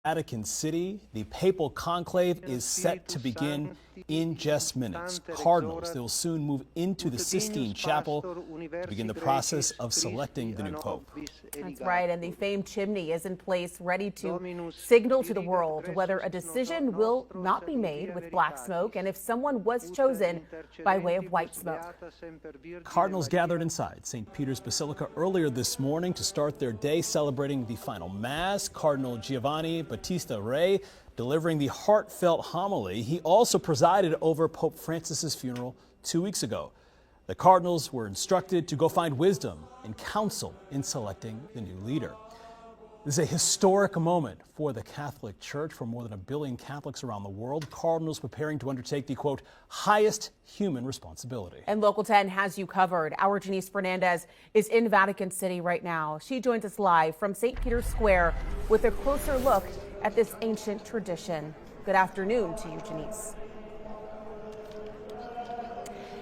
Vatican City, the papal conclave is set to begin in just minutes. Cardinals, they'll soon move into the Sistine Chapel to begin the process of selecting the new pope. That's right, and the famed chimney is in place, ready to signal to the world whether a decision will not be made with black smoke and if someone was chosen by way of white smoke. Cardinals gathered inside St. Peter's Basilica earlier this morning to start their day celebrating the final Mass. Cardinal Giovanni Battista Re delivering the heartfelt homily. He also presided over Pope Francis's funeral 2 weeks ago. The cardinals were instructed to go find wisdom and counsel in selecting the new leader. This is a historic moment for the Catholic Church. For more than 1 billion Catholics around the world, cardinals preparing to undertake the, quote, highest human responsibility. And Local 10 has you covered. Our Janice Fernandez is in Vatican City right now. She joins us live from St. Peter's Square with a closer look at this ancient tradition. Good afternoon to you, Janice.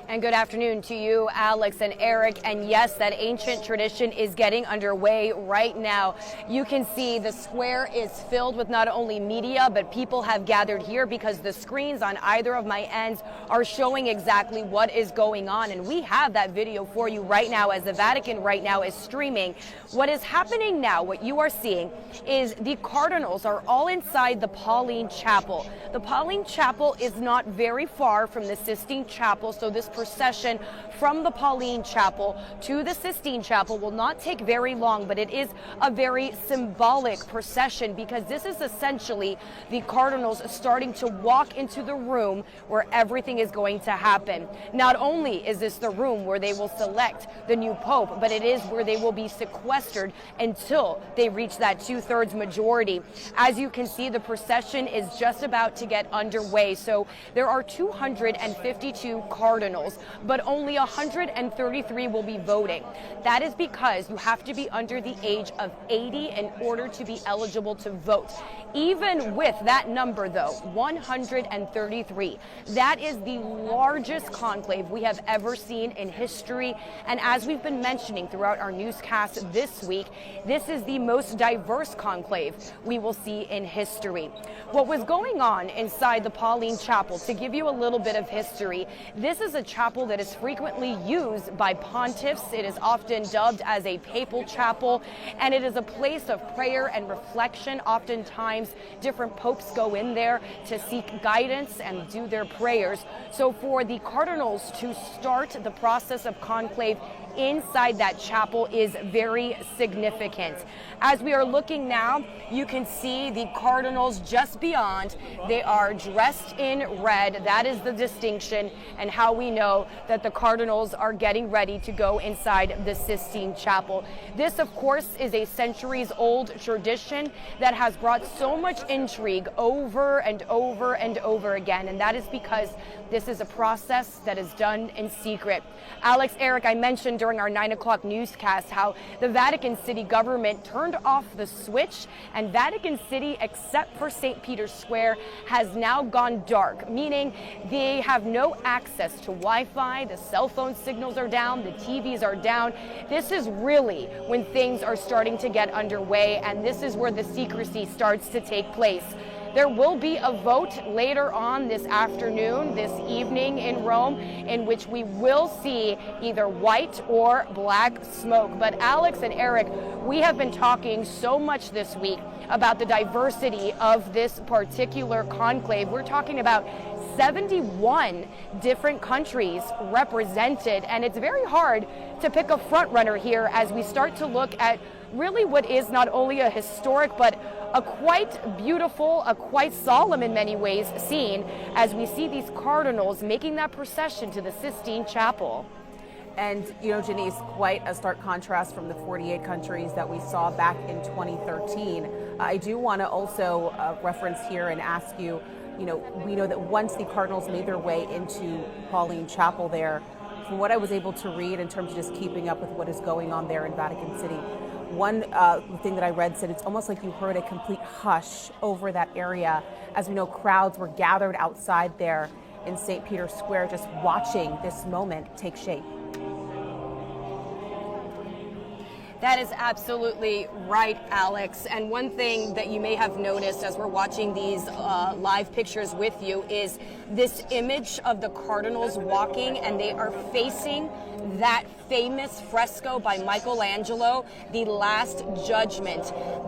And good afternoon to you, Alex and Eric. And yes, that ancient tradition is getting underway right now. You can see the square is filled with not only media, but people have gathered here because the screens on either of my ends are showing exactly what is going on. And we have that video for you right now as the Vatican right now is streaming. What is happening now, what you are seeing, is the cardinals are all inside the Pauline Chapel. The Pauline Chapel is not very far from the Sistine Chapel, so this procession from the Pauline Chapel to the Sistine Chapel will not take very long, but it is a very symbolic procession because this is essentially the cardinals starting to walk into the room where everything is going to happen. Not only is this the room where they will select the new pope, but it is where they will be sequestered until they reach that 2/3 majority. As you can see, the procession is just about to get underway. So there are 252 cardinals, but only 133 will be voting. That is because you have to be under the age of 80 in order to be eligible to vote. Even with that number, though, 133, that is the largest conclave we have ever seen in history. And as we've been mentioning throughout our newscast this week, this is the most diverse conclave we will see in history. What was going on inside the Pauline Chapel, to give you a little bit of history, this is a chapel that is frequently used by pontiffs. It is often dubbed as a papal chapel, and it is a place of prayer and reflection. Oftentimes, different popes go in there to seek guidance and do their prayers. So for the cardinals to start the process of conclave inside that chapel is very significant. As we are looking now, you can see the cardinals just beyond. They are dressed in red. That is the distinction and how we know that the cardinals are getting ready to go inside the Sistine Chapel. This, of course, is a centuries-old tradition that has brought so much intrigue over and over and over again, and that is because this is a process that is done in secret. Alex, Eric, I mentioned during our 9 o'clock newscast how the Vatican City government turned off the switch, and Vatican City, except for St. Peter's Square, has now gone dark, meaning they have no access to Wi-Fi, the cell phone signals are down, the TVs are down. This is really when things are starting to get underway, and this is where the secrecy starts to take place. There will be a vote later on this afternoon, this evening in Rome, in which we will see either white or black smoke. But Alex and Eric, we have been talking so much this week about the diversity of this particular conclave. We're talking about 71 different countries represented, and it's very hard to pick a front runner here as we start to look at really what is not only a historic but a quite beautiful, a quite solemn in many ways scene as we see these cardinals making that procession to the Sistine Chapel. And, you know, Janice, quite a stark contrast from the 48 countries that we saw back in 2013. I do want to also reference here and ask you, you know, we know that once the cardinals made their way into Pauline Chapel there, from what I was able to read in terms of just keeping up with what is going on there in Vatican City, one thing that I read said it's almost like you heard a complete hush over that area. As we know, crowds were gathered outside there in St. Peter's Square just watching this moment take shape. That is absolutely right, Alex. And one thing that you may have noticed as we're watching these live pictures with you is this image of the cardinals walking, and they are facing that famous fresco by Michelangelo, The Last Judgment.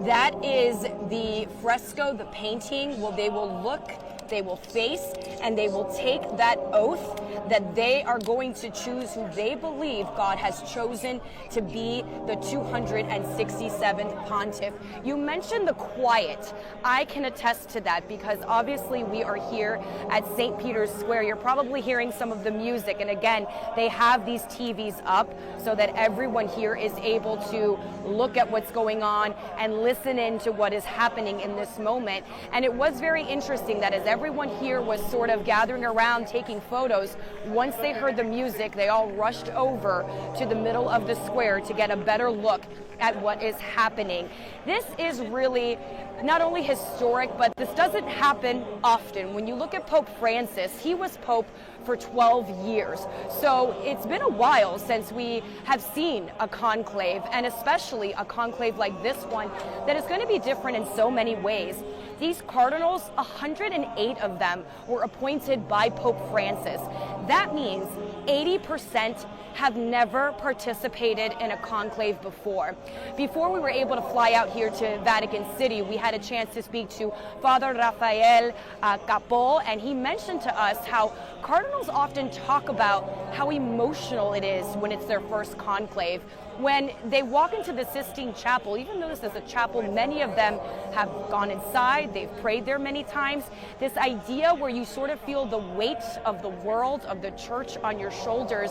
That is the fresco, the painting. Well, they will look, they will face, and they will take that oath that they are going to choose who they believe God has chosen to be the 267th pontiff. You mentioned the quiet. I can attest to that because obviously we are here at St. Peter's Square. You're probably hearing some of the music, and again, they have these TVs up so that everyone here is able to look at what's going on and listen in to what is happening in this moment. And it was very interesting that as everyone here was sort of gathering around taking photos, once they heard the music, they all rushed over to the middle of the square to get a better look at what is happening. This is really not only historic, but this doesn't happen often. When you look at Pope Francis, he was Pope for 12 years. So it's been a while since we have seen a conclave, and especially a conclave like this one that is going to be different in so many ways. These cardinals, 108 of them were appointed by Pope Francis. That means 80% have never participated in a conclave before. Before we were able to fly out here to Vatican City, we had a chance to speak to Father Rafael Capó, and he mentioned to us how cardinals often talk about how emotional it is when it's their first conclave. When they walk into the Sistine Chapel, even though this is a chapel, many of them have gone inside, they've prayed there many times. This idea where you sort of feel the weight of the world, of the church on your shoulders,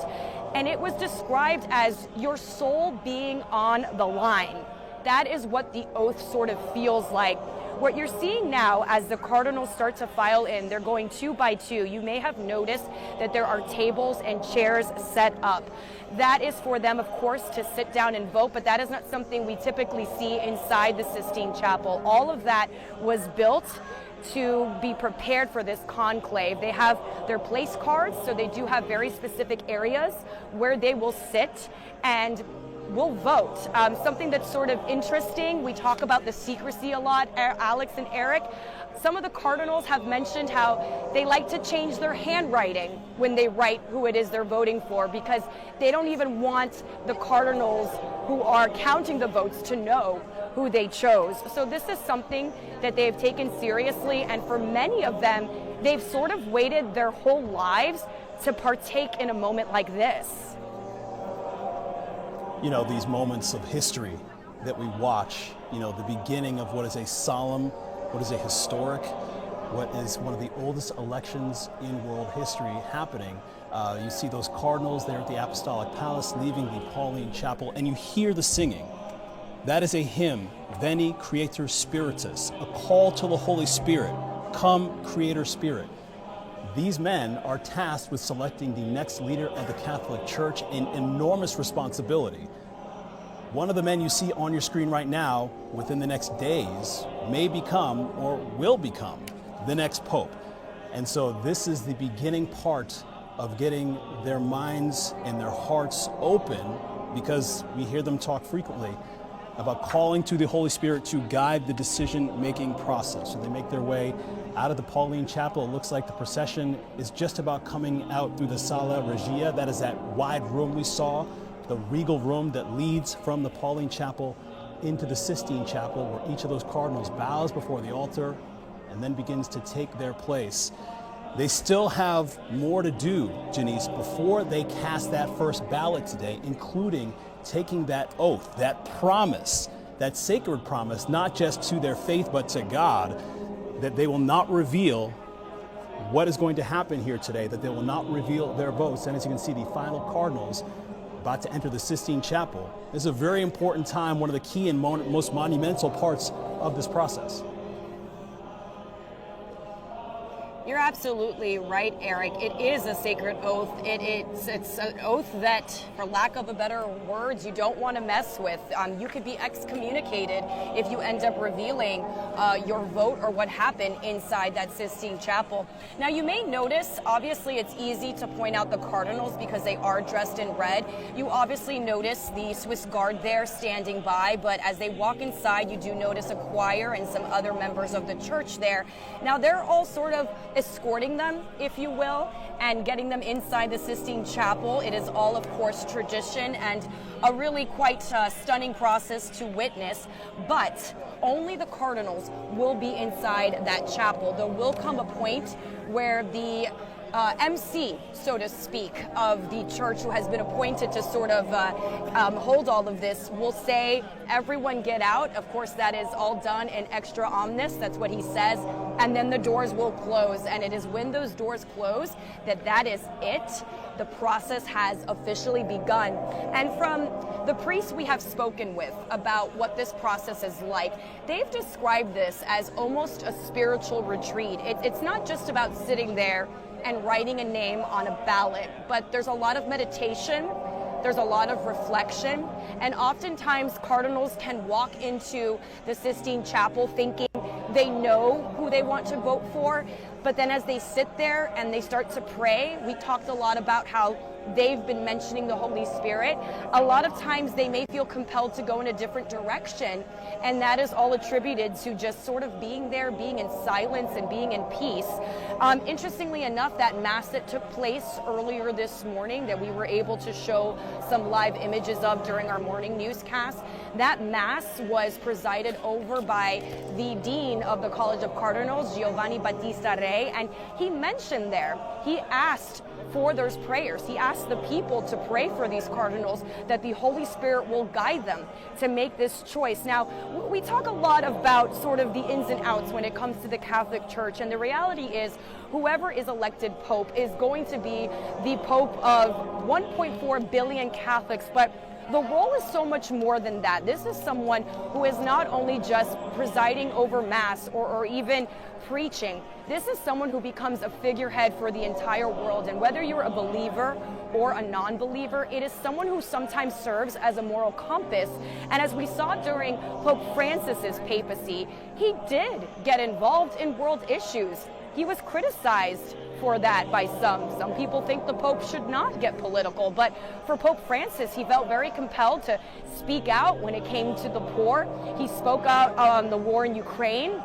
and it was described as your soul being on the line. That is what the oath sort of feels like. What you're seeing now as the cardinals start to file in, they're going 2 by 2. You may have noticed that there are tables and chairs set up. That is for them, of course, to sit down and vote, but that is not something we typically see inside the Sistine Chapel. All of that was built to be prepared for this conclave. They have their place cards, so they do have very specific areas where they will sit and will vote. Something that's sort of interesting, we talk about the secrecy a lot, Alex and Eric. Some of the cardinals have mentioned how they like to change their handwriting when they write who it is they're voting for, because they don't even want the cardinals who are counting the votes to know who they chose. So this is something that they've taken seriously, and for many of them, they've sort of waited their whole lives to partake in a moment like this. You know, these moments of history that we watch, you know, the beginning of what is a solemn, what is a historic, what is one of the oldest elections in world history happening. You see those cardinals there at the Apostolic Palace leaving the Pauline Chapel, and you hear the singing. That is a hymn, Veni Creator Spiritus, a call to the Holy Spirit. Come, Creator Spirit. These men are tasked with selecting the next leader of the Catholic Church, an enormous responsibility. One of the men you see on your screen right now, within the next days, may become or will become the next pope. And so this is the beginning part of getting their minds and their hearts open, because we hear them talk frequently about calling to the Holy Spirit to guide the decision-making process. So they make their way out of the Pauline Chapel. It looks like the procession is just about coming out through the Sala Regia. That is that wide room we saw, the regal room that leads from the Pauline Chapel into the Sistine Chapel, where each of those cardinals bows before the altar and then begins to take their place. They still have more to do, Janice, before they cast that first ballot today, including taking that oath, that promise, that sacred promise, not just to their faith, but to God, that they will not reveal what is going to happen here today, that they will not reveal their votes. And as you can see, the final cardinals about to enter the Sistine Chapel. This is a very important time, one of the key and most monumental parts of this process. You're absolutely right, Eric. It is a sacred oath. It's an oath that, for lack of a better words, you don't want to mess with. You could be excommunicated if you end up revealing your vote or what happened inside that Sistine Chapel. Now, you may notice, obviously, it's easy to point out the cardinals because they are dressed in red. You obviously notice the Swiss Guard there standing by, but as they walk inside, you do notice a choir and some other members of the church there. Now, they're all sort of escorting them, if you will, and getting them inside the Sistine Chapel. It is all, of course, tradition and a really quite stunning process to witness, but only the cardinals will be inside that chapel. There will come a point where the MC, so to speak, of the church who has been appointed to sort of hold all of this will say, everyone get out. Of course, that is all done in extra omnis. That's what he says. And then the doors will close. And it is when those doors close that is it. The process has officially begun. And from the priests we have spoken with about what this process is like, they've described this as almost a spiritual retreat. It's not just about sitting there and writing a name on a ballot, but there's a lot of meditation, there's a lot of reflection, and oftentimes cardinals can walk into the Sistine Chapel thinking they know who they want to vote for, but then as they sit there and they start to pray, we talked a lot about how they've been mentioning the Holy Spirit. A lot of times they may feel compelled to go in a different direction, and that is all attributed to just sort of being there, being in silence and being in peace. Interestingly enough, that Mass that took place earlier this morning that we were able to show some live images of during our morning newscast, that Mass was presided over by the Dean of the College of Cardinals, Giovanni Battista Re, and he mentioned there, he asked for those prayers. He asked the people to pray for these cardinals, that the Holy Spirit will guide them to make this choice. Now, we talk a lot about sort of the ins and outs when it comes to the Catholic Church, and the reality is whoever is elected Pope is going to be the Pope of 1.4 billion Catholics, but the role is so much more than that. This is someone who is not only just presiding over Mass or even preaching. This is someone who becomes a figurehead for the entire world. And whether you're a believer or a non-believer, it is someone who sometimes serves as a moral compass. And as we saw during Pope Francis's papacy, he did get involved in world issues. He was criticized for that by some. Some people think the Pope should not get political, but for Pope Francis, he felt very compelled to speak out when it came to the poor. He spoke out on the war in Ukraine.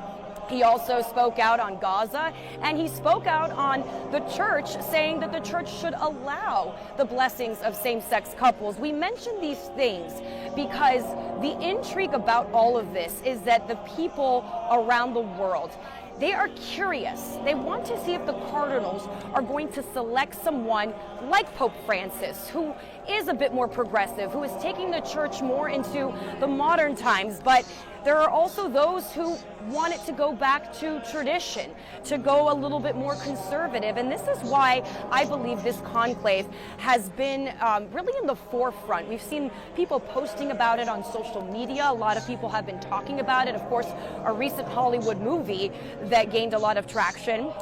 He also spoke out on Gaza, and he spoke out on the church, saying that the church should allow the blessings of same-sex couples. We mention these things because the intrigue about all of this is that the people around the world, they are curious. They want to see if the cardinals are going to select someone like Pope Francis, who is a bit more progressive, who is taking the church more into the modern times. But there are also those who want it to go back to tradition, to go a little bit more conservative. And this is why I believe this conclave has been really in the forefront. We've seen people posting about it on social media. A lot of people have been talking about it. Of course, a recent Hollywood movie that gained a lot of traction.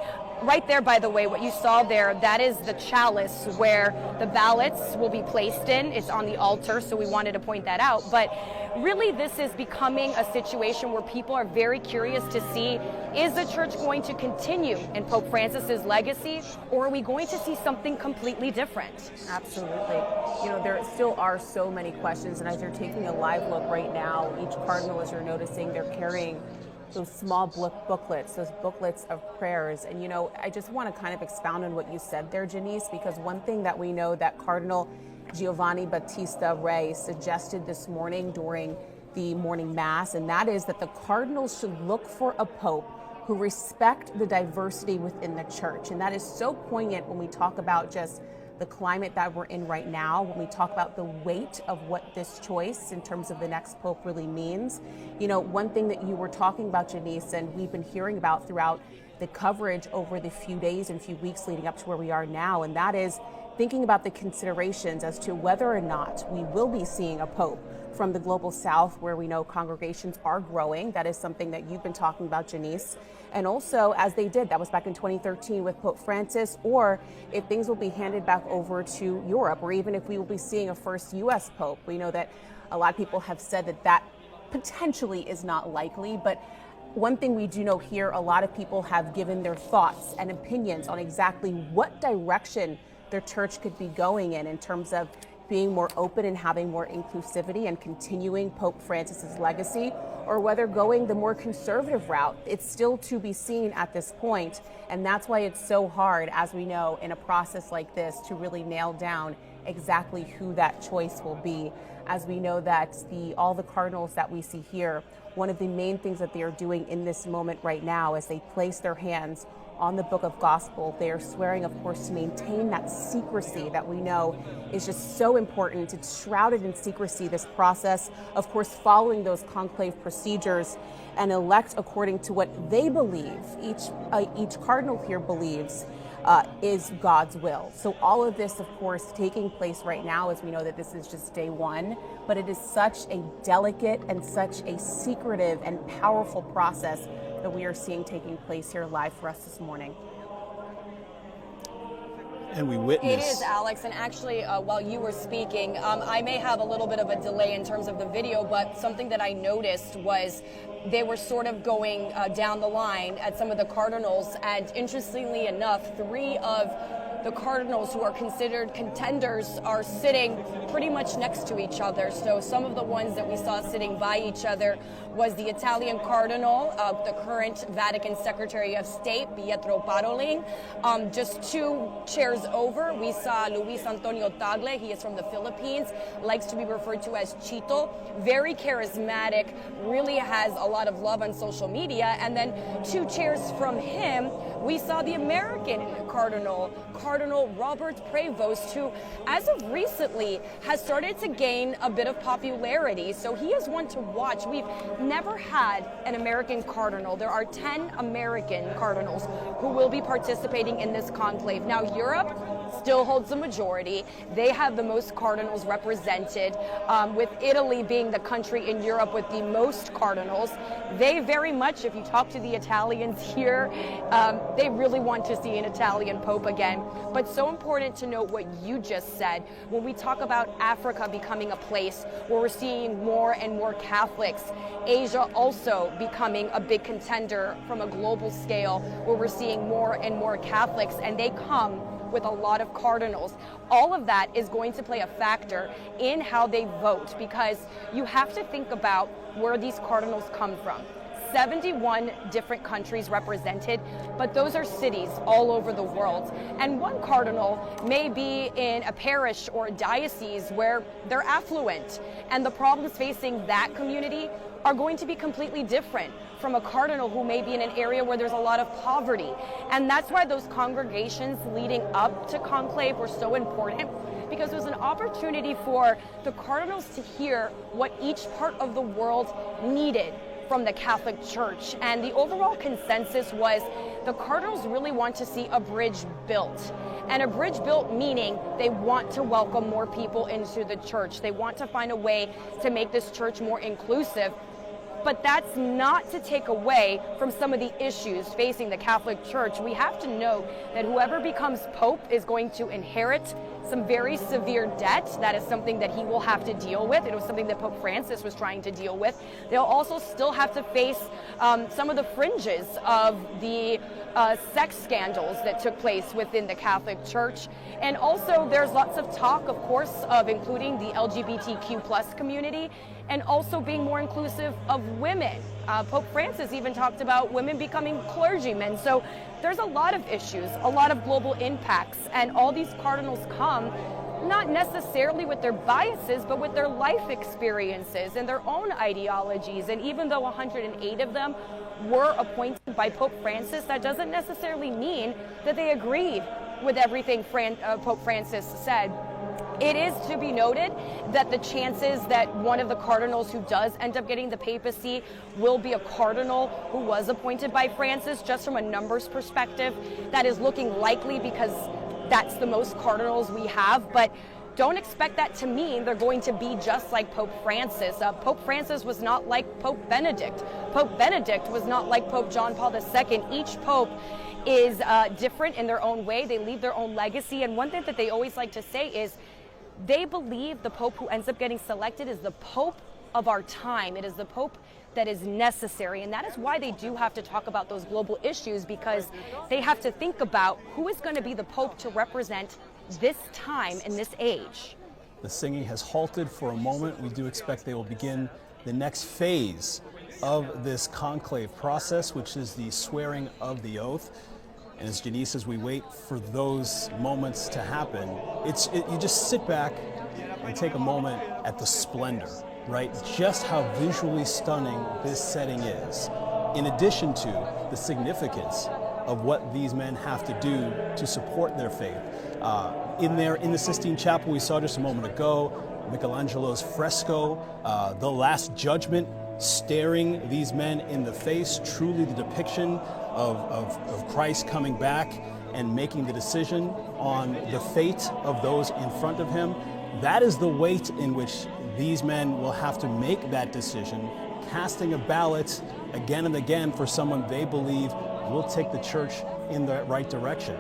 Right there, by the way, what you saw there, that is the chalice where the ballots will be placed in. It's on the altar, so we wanted to point that out. But really, this is becoming a situation where people are very curious to see, is the church going to continue in Pope Francis's legacy, or are we going to see something completely different? Absolutely. You know, there still are so many questions, and as you're taking a live look right now, each cardinal, as you're noticing, they're carrying those small booklets, those booklets of prayers. And, you know, I just want to kind of expound on what you said there, Janice, because one thing that we know that Cardinal Giovanni Battista Re suggested this morning during the morning Mass, and that is that the cardinals should look for a pope who respect the diversity within the church. And that is so poignant when we talk about just the climate that we're in right now, when we talk about the weight of what this choice in terms of the next pope really means. You know, one thing that you were talking about, Janice, and we've been hearing about throughout the coverage over the few days and few weeks leading up to where we are now, and that is thinking about the considerations as to whether or not we will be seeing a pope from the global south, where we know congregations are growing. That is something that you've been talking about, Janice. And also, as they did, that was back in 2013 with Pope Francis, or if things will be handed back over to Europe, or even if we will be seeing a first U.S. Pope. We know that a lot of people have said that that potentially is not likely, but one thing we do know here, a lot of people have given their thoughts and opinions on exactly what direction their church could be going in terms of being more open and having more inclusivity and continuing Pope Francis's legacy, or whether going the more conservative route. It's still to be seen at this point, and that's why it's so hard, as we know, in a process like this to really nail down exactly who that choice will be. As we know that all the cardinals that we see here, one of the main things that they are doing in this moment right now as they place their hands on the book of gospel, they are swearing, of course, to maintain that secrecy that we know is just so important. It's shrouded in secrecy, this process, of course, following those conclave procedures, and elect according to what they believe, each cardinal here believes is God's will. So all of this, of course, taking place right now, as we know that this is just day one, but it is such a delicate and such a secretive and powerful process that we are seeing taking place here live for us this morning. And we witness. It is, Alex, and actually, while you were speaking, I may have a little bit of a delay in terms of the video, but something that I noticed was they were sort of going down the line at some of the cardinals, and interestingly enough, 3 of the cardinals who are considered contenders are sitting pretty much next to each other. So some of the ones that we saw sitting by each other was the Italian cardinal, the current Vatican Secretary of State, Pietro Parolin. Just 2 chairs over, we saw Luis Antonio Tagle. He is from the Philippines, likes to be referred to as Chito. Very charismatic, really has a lot of love on social media. And then 2 chairs from him, we saw the American Cardinal Robert Prevost, who, as of recently, has started to gain a bit of popularity. So he is one to watch. We've never had an American cardinal. There are 10 American cardinals who will be participating in this conclave. Now, Europe still holds the majority. They have the most cardinals represented, with Italy being the country in Europe with the most cardinals. They very much, if you talk to the Italians here, they really want to see an Italian Pope again. But so important to note what you just said. When we talk about Africa becoming a place where we're seeing more and more Catholics, Asia also becoming a big contender from a global scale where we're seeing more and more Catholics, and they come with a lot of cardinals. All of that is going to play a factor in how they vote, because you have to think about where these cardinals come from. 71 different countries represented, but those are cities all over the world. And one cardinal may be in a parish or a diocese where they're affluent, and the problems facing that community are going to be completely different from a cardinal who may be in an area where there's a lot of poverty. And that's why those congregations leading up to conclave were so important, because it was an opportunity for the cardinals to hear what each part of the world needed from the Catholic Church. And the overall consensus was the cardinals really want to see a bridge built. And a bridge built meaning they want to welcome more people into the church. They want to find a way to make this church more inclusive. But that's not to take away from some of the issues facing the Catholic Church. We have to note that whoever becomes Pope is going to inherit some very severe debt. That is something that he will have to deal with. It was something that Pope Francis was trying to deal with. They'll also still have to face some of the fringes of the sex scandals that took place within the Catholic Church. And also there's lots of talk, of course, of including the LGBTQ plus community, and also being more inclusive of women. Pope Francis even talked about women becoming clergymen. So there's a lot of issues, a lot of global impacts, and all these cardinals come not necessarily with their biases, but with their life experiences and their own ideologies. And even though 108 of them were appointed by Pope Francis, that doesn't necessarily mean that they agreed with everything Pope Francis said. It is to be noted that the chances that one of the cardinals who does end up getting the papacy will be a cardinal who was appointed by Francis, just from a numbers perspective, that is looking likely because that's the most cardinals we have. But don't expect that to mean they're going to be just like Pope Francis. Pope Francis was not like Pope Benedict. Pope Benedict was not like Pope John Paul II. Each pope is different in their own way. They leave their own legacy. And one thing that they always like to say is they believe the pope who ends up getting selected is the pope of our time. It is the pope that is necessary. And that is why they do have to talk about those global issues, because they have to think about who is going to be the pope to represent this time and this age. The singing has halted for a moment. We do expect they will begin the next phase of this conclave process, which is the swearing of the oath. And as Janice, as we wait for those moments to happen, you just sit back and take a moment at the splendor, right? Just how visually stunning this setting is, in addition to the significance of what these men have to do to support their faith. In the Sistine Chapel, we saw just a moment ago, Michelangelo's fresco, The Last Judgment, staring these men in the face, truly the depiction of Christ coming back and making the decision on the fate of those in front of him. That is the weight in which these men will have to make that decision, casting a ballot again and again for someone they believe will take the church in the right direction.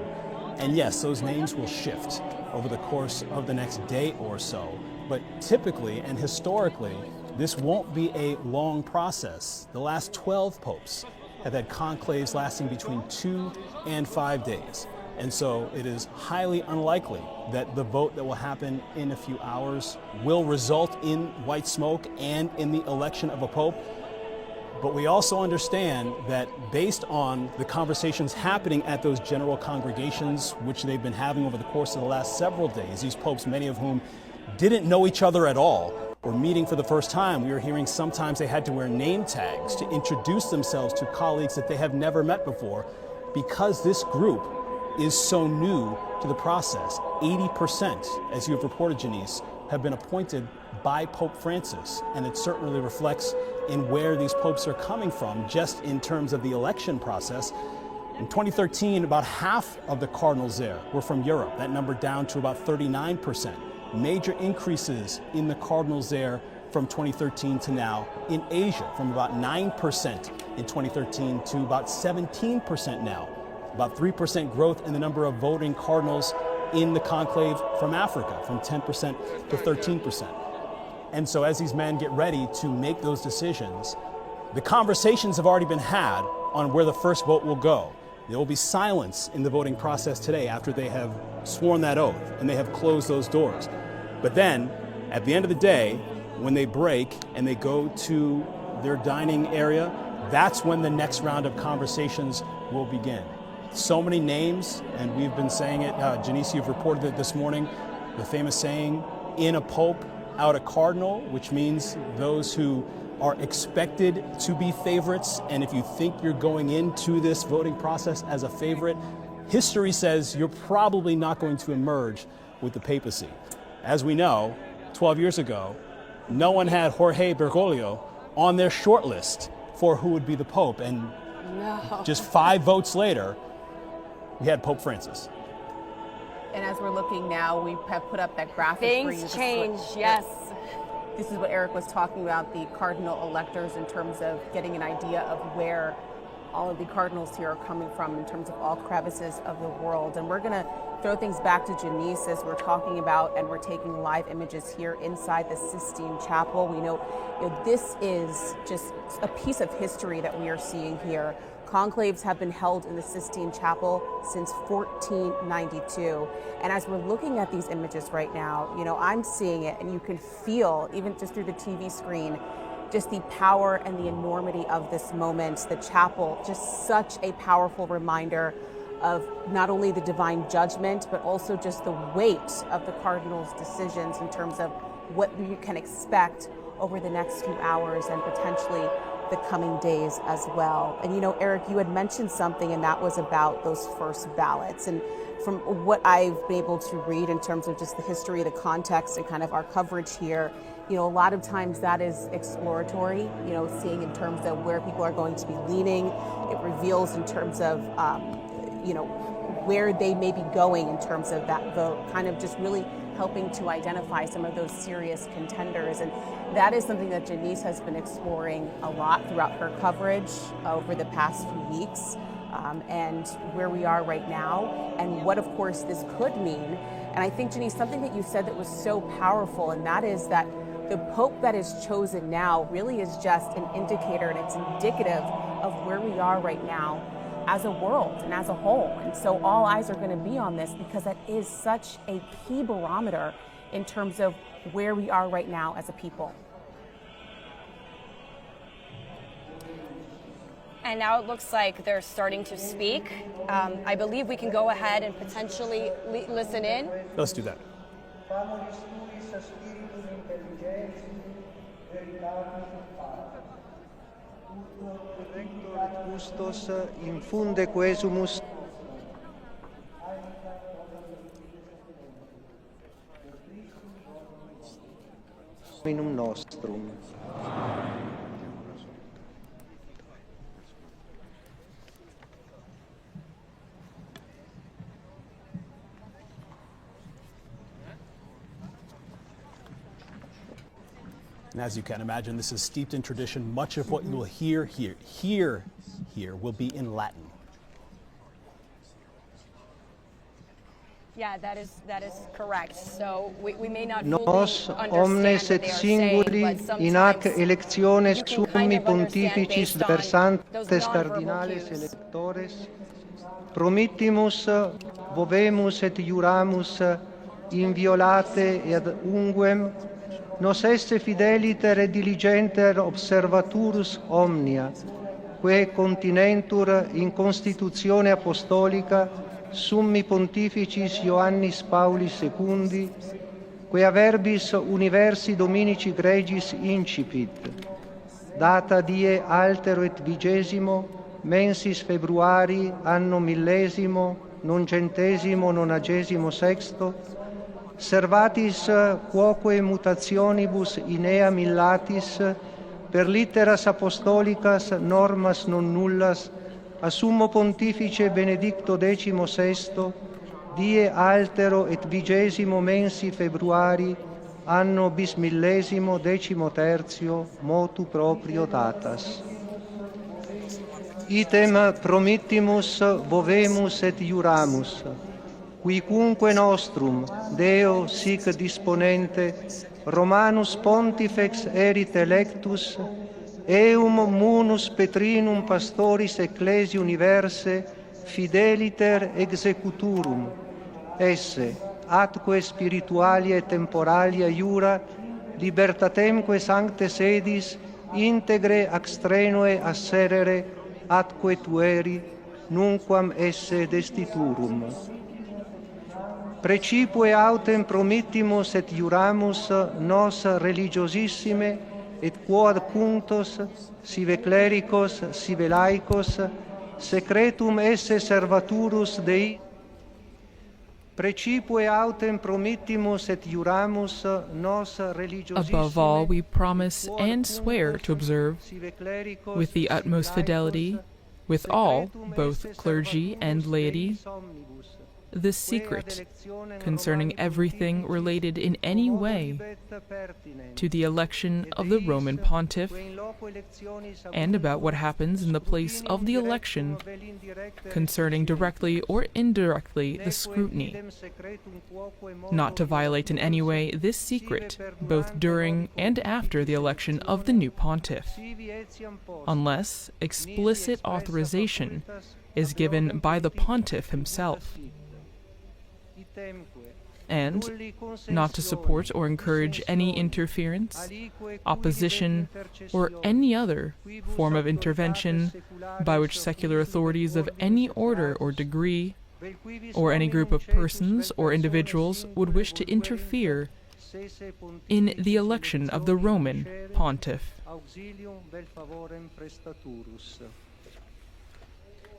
And yes, those names will shift over the course of the next day or so. But typically and historically, this won't be a long process. The last 12 popes have had conclaves lasting between 2 and 5 days. And so it is highly unlikely that the vote that will happen in a few hours will result in white smoke and in the election of a pope. But we also understand that based on the conversations happening at those general congregations, which they've been having over the course of the last several days, these popes, many of whom didn't know each other at all, or meeting for the first time, we were hearing sometimes they had to wear name tags to introduce themselves to colleagues that they have never met before, because this group is so new to the process. 80%, as you have reported, Janice, have been appointed by Pope Francis, and it certainly reflects in where these popes are coming from, just in terms of the election process. In 2013, about half of the cardinals there were from Europe. That number down to about 39%. Major increases in the cardinals there from 2013 to now. In Asia, from about 9% in 2013 to about 17% now. About 3% growth in the number of voting cardinals in the conclave from Africa, from 10% to 13%. And so as these men get ready to make those decisions, the conversations have already been had on where the first vote will go. There will be silence in the voting process today after they have sworn that oath and they have closed those doors. But then, at the end of the day, when they break and they go to their dining area, that's when the next round of conversations will begin. So many names, and we've been saying it, Janice, you've reported it this morning, the famous saying, in a pope, out a cardinal, which means those who are expected to be favorites. And if you think you're going into this voting process as a favorite, history says you're probably not going to emerge with the papacy. As we know, 12 years ago, no one had Jorge Bergoglio on their short list for who would be the pope. And just 5 votes later, we had Pope Francis. And as we're looking now, we have put up that graphic. Things change, yes. This is what Eric was talking about, the cardinal electors, in terms of getting an idea of where all of the cardinals here are coming from in terms of all crevices of the world. And we're going to throw things back to Janice as we're talking about, and we're taking live images here inside the Sistine Chapel. We know, this is just a piece of history that we are seeing here. Conclaves have been held in the Sistine Chapel since 1492. And as we're looking at these images right now, I'm seeing it, and you can feel, even just through the TV screen, just the power and the enormity of this moment. The chapel, just such a powerful reminder of not only the divine judgment, but also just the weight of the cardinals' decisions in terms of what you can expect over the next few hours and potentially the coming days as well. And Eric, you had mentioned something, and that was about those first ballots. And from what I've been able to read in terms of just the history, the context, and kind of our coverage here, a lot of times that is exploratory, seeing in terms of where people are going to be leaning. It reveals in terms of, where they may be going in terms of that vote, kind of just really helping to identify some of those serious contenders. And that is something that Janice has been exploring a lot throughout her coverage over the past few weeks, and where we are right now, and what, of course, this could mean. And I think, Janice, something that you said that was so powerful, and that is that the Pope that is chosen now really is just an indicator, and it's indicative of where we are right now as a world and as a whole. And so all eyes are going to be on this, because that is such a key barometer in terms of where we are right now as a people. And now it looks like they're starting to speak. I believe we can go ahead and potentially listen in. Let's do that. Custos infunde quesumus minum nostrum. And as you can imagine, this is steeped in tradition. Much of what you will hear here will be in Latin. Yeah, that is correct. So we may not Nos fully omnes understand et what they are singuli saying, but in hac sometimes electiones you can kind summi of understand pontificis based on versantes those nonverbal cardinales cues. electores promittimus vovemus et iuramus inviolate et ad unguem nos esse fideliter et diligenter observaturus omnia quae continentur in constitutione apostolica summi pontificis Ioannis Paulis II, quea verbis universi dominici gregis incipit, data die altero et vigesimo, mensis februari, anno millesimo, nongentesimo, nonagesimo sexto, servatis quoque mutationibus in ea millatis, per litteras apostolicas normas non nullas, a summo pontifice Benedicto XVI, die altero et vigesimo mensi februari, anno bismillesimo decimo tertio, motu proprio datas. Item promittimus vovemus et iuramus, quicunque nostrum, Deo sic disponente, Romanus Pontifex erit electus, eum munus Petrinum pastoris ecclesi universe fideliter executurum, esse, atque spiritualia et temporalia iura, libertatemque sancte sedis, integre axtrenoe asserere, atque tueri, nunquam esse destiturum. Precipue autem promittimus et iuramus nos religiosissime, et quod punctos, sive clericos, sive laicos, secretum esse servaturus Dei, precipue autem promittimus et iuramus nos religiosissime. Above all, we promise and swear to observe, with the utmost fidelity, with all, both clergy and laity, the secret concerning everything related in any way to the election of the Roman Pontiff, and about what happens in the place of the election concerning directly or indirectly the scrutiny, not to violate in any way this secret both during and after the election of the new pontiff, unless explicit authorization is given by the pontiff himself, and not to support or encourage any interference, opposition, or any other form of intervention by which secular authorities of any order or degree, or any group of persons or individuals would wish to interfere in the election of the Roman pontiff.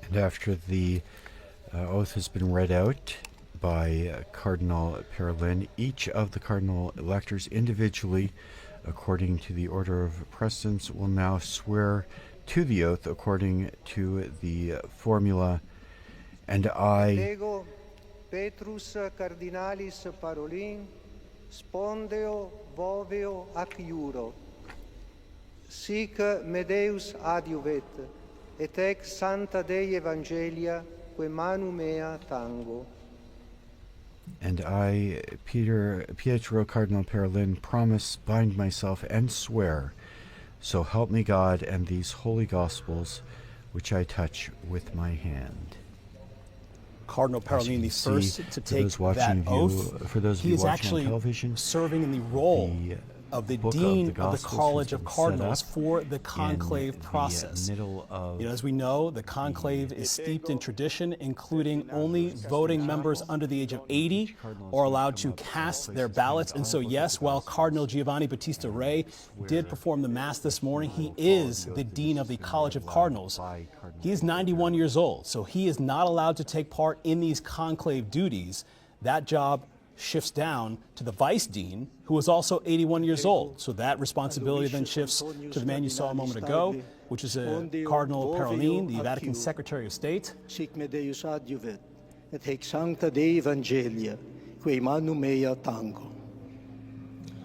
And after the oath has been read out by Cardinal Perlin, each of the cardinal electors individually, according to the order of precedence, will now swear to the oath according to the formula. And I, Lego Petrus Cardinalis Parolin, spondeo voveo ac iuro, sic me Deus adiuvet, et ex Sancta Dei Evangelia, que manu mea tango. And I, Pietro Cardinal Parolin, promise, bind myself, and swear, so help me God and these holy Gospels, which I touch with my hand. Cardinal Parolin, the first to take that oath, for those of he you is watching actually on television, serving in the role of the Dean of the College of Cardinals for the conclave process. As we know, the conclave is steeped in tradition, including only voting members under the age of 80 are allowed to cast their ballots. And so, yes, while Cardinal Giovanni Battista Re did perform the Mass this morning, he is the Dean of the College of Cardinals. He is 91 years old, so he is not allowed to take part in these conclave duties. That job shifts down to the Vice Dean, who is also 81 years old. So that responsibility then shifts to the man you saw a moment ago, which is Cardinal Parolin, the Vatican Secretary of State. Sic me Deus adiuvet, et haec Sancta Dei Evangelia, quae manu mea tango.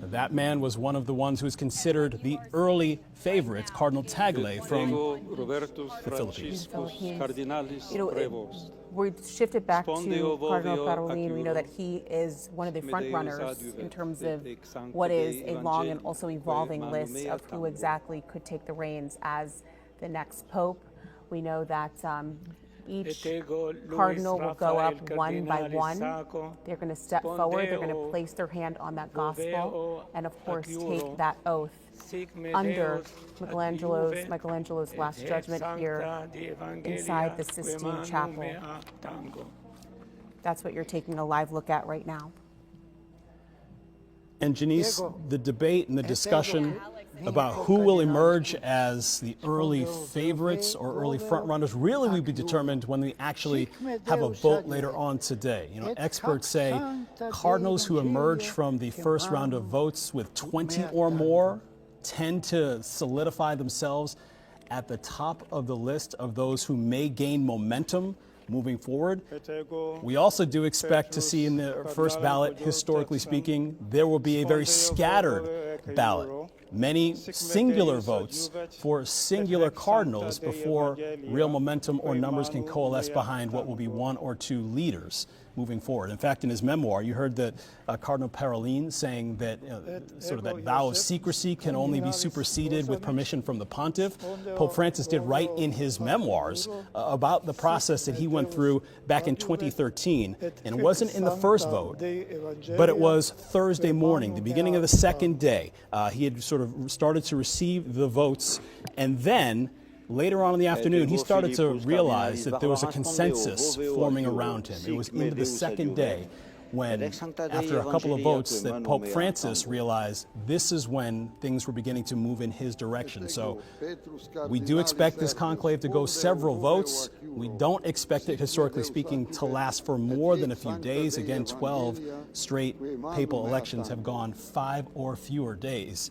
That man was one of the ones who is considered the early favorites, Cardinal Tagle from the Philippines. We shifted back to Cardinal Parolin. We know that he is one of the front runners in terms of what is a long and also evolving list of who exactly could take the reins as the next pope. We know that each cardinal will go up one by one. They're going to step forward. They're going to place their hand on that gospel and, of course, take that oath under Michelangelo's Last Judgment here inside the Sistine Chapel. That's what you're taking a live look at right now. And Janice, the debate and the discussion about who will emerge as the early favorites or early frontrunners really will be determined when we actually have a vote later on today. Experts say cardinals who emerge from the first round of votes with 20 or more tend to solidify themselves at the top of the list of those who may gain momentum moving forward. We also do expect to see in the first ballot, historically speaking, there will be a very scattered ballot. Many singular votes for singular cardinals before real momentum or numbers can coalesce behind what will be one or two leaders moving forward. In fact, in his memoir, you heard that Cardinal Parolin saying that sort of that vow of secrecy can only be superseded with permission from the pontiff. Pope Francis did write in his memoirs about the process that he went through back in 2013, and it wasn't in the first vote, but it was Thursday morning, the beginning of the second day. He had sort of started to receive the votes, and then later on in the afternoon, he started to realize that there was a consensus forming around him. It was into the second day when, after a couple of votes, that Pope Francis realized this is when things were beginning to move in his direction. So we do expect this conclave to go several votes. We don't expect it, historically speaking, to last for more than a few days. Again, 12 straight papal elections have gone 5 or fewer days.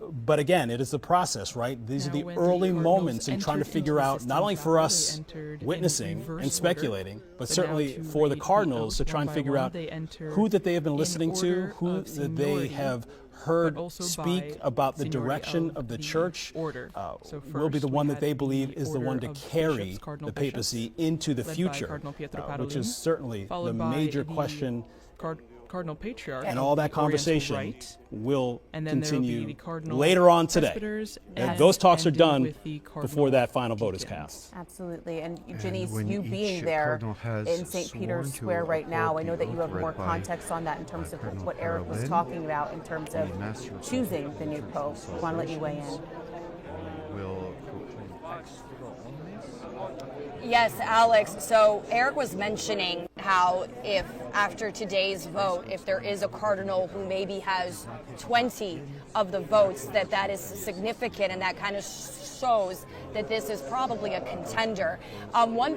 But again, it is the process, right? These are the early moments in trying to figure out, not only for us witnessing and speculating, but certainly for the cardinals to try and figure out who that they have been listening to, who that they have heard speak about the direction of the church will be the one that they believe is the one to carry the papacy into the future, which is certainly the major question. Cardinal Patriarch, and all that conversation will continue be later on today. Those talks are done before that final vote is cast. Absolutely. And Janice, you being there in St. Peter's Square right now, I know that you have more context on that in terms of what Eric was talking about in terms of choosing the new pope. I want to let you weigh in. Yes, Alex. So Eric was mentioning how if after today's vote, if there is a cardinal who maybe has 20 of the votes, that is significant, and that kind of shows that this is probably a contender. One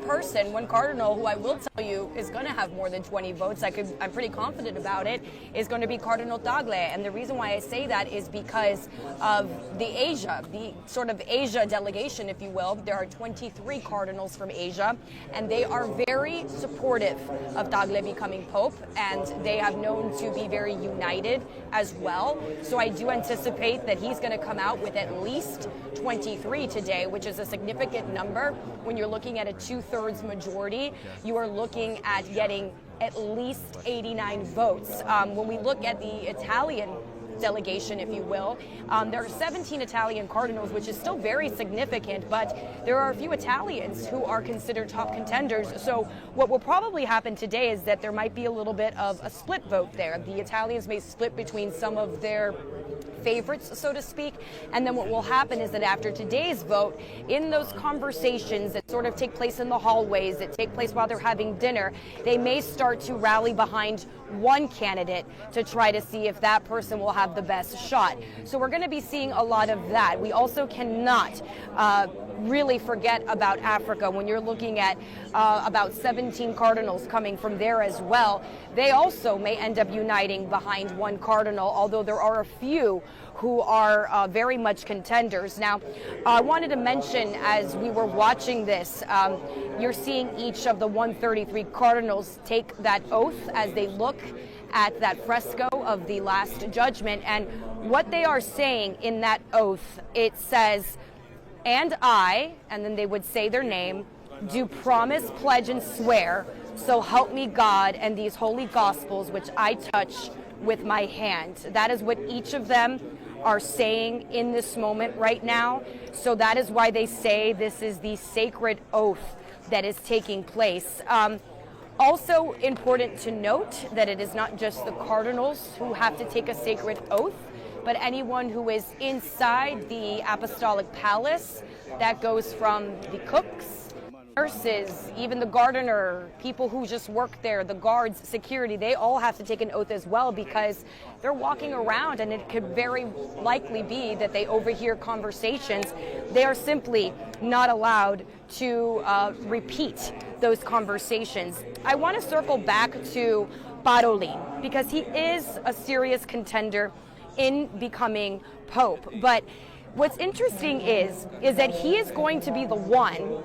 cardinal who I will tell you is going to have more than 20 votes, I'm pretty confident about it, is going to be Cardinal Tagle. And the reason why I say that is because of the sort of Asia delegation, if you will. There are 23 cardinals from Asia, and they are very supportive of Tagle becoming Pope, and they have known to be very united as well. So I do anticipate that he's going to come out with at least 23 today, which is a significant number. When you're looking at a 2/3 majority, you are looking at getting at least 89 votes. When we look at the Italian delegation, if you will, there are 17 Italian cardinals, which is still very significant, but there are a few Italians who are considered top contenders. So what will probably happen today is that there might be a little bit of a split vote there. The Italians may split between some of their favorites, so to speak, and then what will happen is that after today's vote, in those conversations that sort of take place in the hallways, that take place while they're having dinner, they may start to rally behind one candidate to try to see if that person will have the best shot. So we're going to be seeing a lot of that. We also cannot really forget about Africa. When you're looking at about 17 cardinals coming from there as well, they also may end up uniting behind one cardinal, although there are a few who are very much contenders. Now, I wanted to mention, as we were watching this, you're seeing each of the 133 cardinals take that oath as they look at that fresco of the Last Judgment. And what they are saying in that oath, it says, "And I," and then they would say their name, "do promise, pledge, and swear, so help me God and these holy gospels which I touch with my hand." That is what each of them are saying in this moment right now. So that is why they say this is the sacred oath that is taking place. Also important to note that it is not just the cardinals who have to take a sacred oath, but anyone who is inside the apostolic palace. That goes from the cooks, nurses, even the gardener, people who just work there, the guards, security, they all have to take an oath as well, because they're walking around and it could very likely be that they overhear conversations. They are simply not allowed to repeat those conversations. I want to circle back to Parolin, because he is a serious contender in becoming Pope. But what's interesting is that he is going to be the one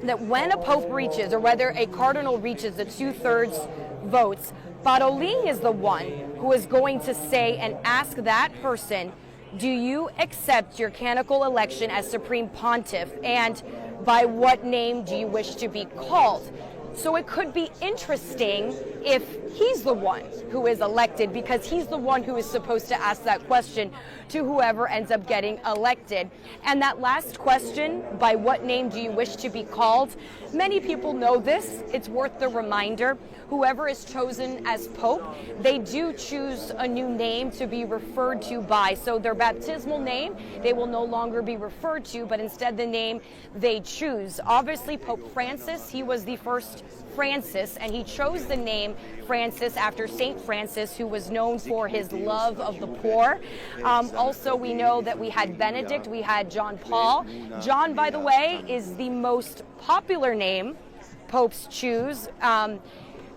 that when a Pope reaches, or whether a cardinal reaches the 2/3 votes, Parolin is the one who is going to say and ask that person, do you accept your canonical election as Supreme Pontiff, and by what name do you wish to be called? So it could be interesting if he's the one who is elected, because he's the one who is supposed to ask that question to whoever ends up getting elected. And that last question, by what name do you wish to be called? Many people know this. It's worth the reminder. Whoever is chosen as Pope, they do choose a new name to be referred to by. So their baptismal name, they will no longer be referred to, but instead the name they choose. Obviously, Pope Francis, he was the first Francis, and he chose the name Francis after Saint Francis, who was known for his love of the poor. Also, we know that we had Benedict, we had John Paul. John, by the way, is the most popular name popes choose.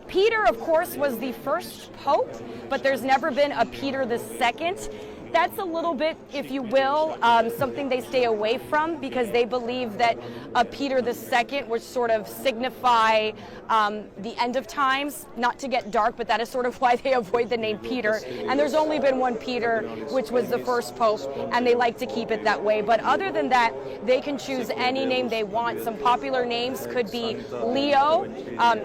Peter, of course, was the first pope, but there's never been a Peter II. That's a little bit, if you will, something they stay away from, because they believe that a Peter II would sort of signify the end of times. Not to get dark, but that is sort of why they avoid the name Peter. And there's only been one Peter, which was the first pope, and they like to keep it that way. But other than that, they can choose any name they want. Some popular names could be Leo.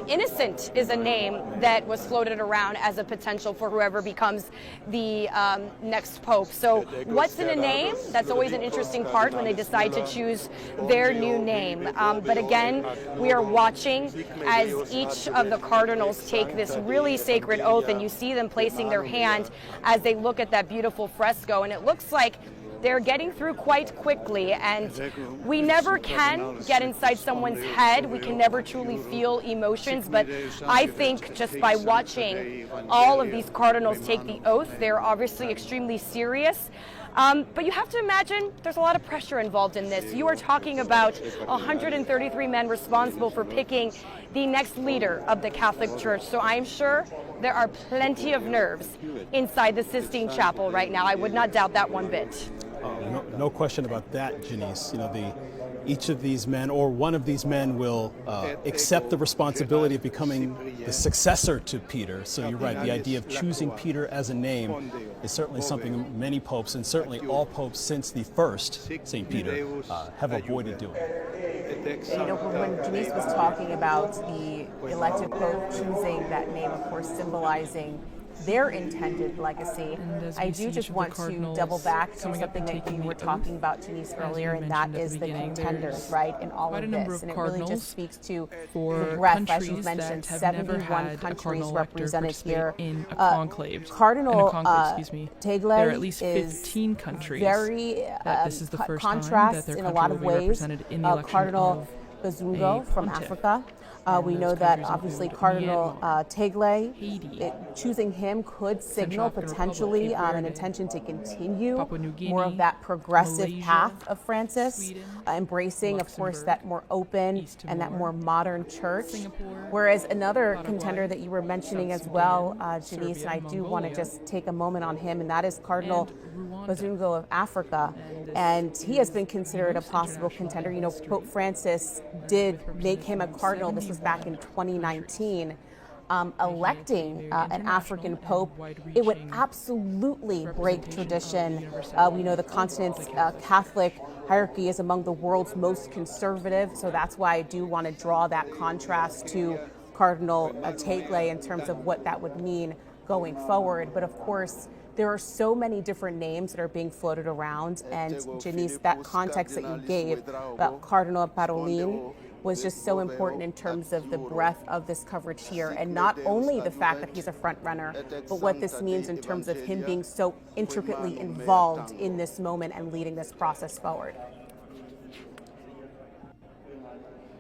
Innocent is a name that was floated around as a potential for whoever becomes the next pope. So what's in a name? That's always an interesting part when they decide to choose their new name. But again, we are watching as each of the cardinals take this really sacred oath, and you see them placing their hand as they look at that beautiful fresco, and it looks like they're getting through quite quickly. And we never can get inside someone's head. We can never truly feel emotions. But I think just by watching all of these cardinals take the oath, they're obviously extremely serious. But you have to imagine there's a lot of pressure involved in this. You are talking about 133 men responsible for picking the next leader of the Catholic Church. So I'm sure there are plenty of nerves inside the Sistine Chapel right now. I would not doubt that one bit. No question about that, Janice. You know, each of these men or one of these men will accept the responsibility of becoming the successor to Peter. So you're right, the idea of choosing Peter as a name is certainly something many popes, and certainly all popes since the first St. Peter, have avoided doing. You know, when Janice was talking about the elected pope choosing that name, of course, symbolizing their intended legacy, I do just want to double back to something that you were talking about, Janice, earlier, and that is the contenders, right, in all of this. And it really just speaks to the breadth, as you mentioned, 71 countries represented here. In a conclave. Cardinal There are at least 15 Tagle countries very this is the first contrast time that in a lot of ways. in the Cardinal Bazungo from Africa. We know that obviously Cardinal Tagle, choosing him could signal potentially an intention to continue more of that progressive path of Francis, embracing, of course, that more open and that more modern church. Whereas another contender that you were mentioning as well, Janice, and I do want to just take a moment on him, and that is Cardinal Bazungo of Africa. And he has been considered a possible contender. You know, Pope Francis did make him a cardinal. This was back in 2019. Electing an African pope, it would absolutely break tradition. We know the continent's Catholic hierarchy is among the world's most conservative, so that's why I do want to draw that contrast to Cardinal Tagle in terms of what that would mean going forward. But of course, there are so many different names that are being floated around, and Janice, that context that you gave about Cardinal Parolin was just so important in terms of the breadth of this coverage here, and not only the fact that he's a front runner, but what this means in terms of him being so intricately involved in this moment and leading this process forward.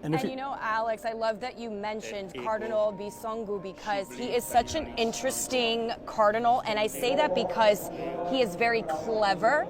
And you know, Alex, I love that you mentioned Cardinal Bisongu because he is such an interesting cardinal. And I say that because he is very clever.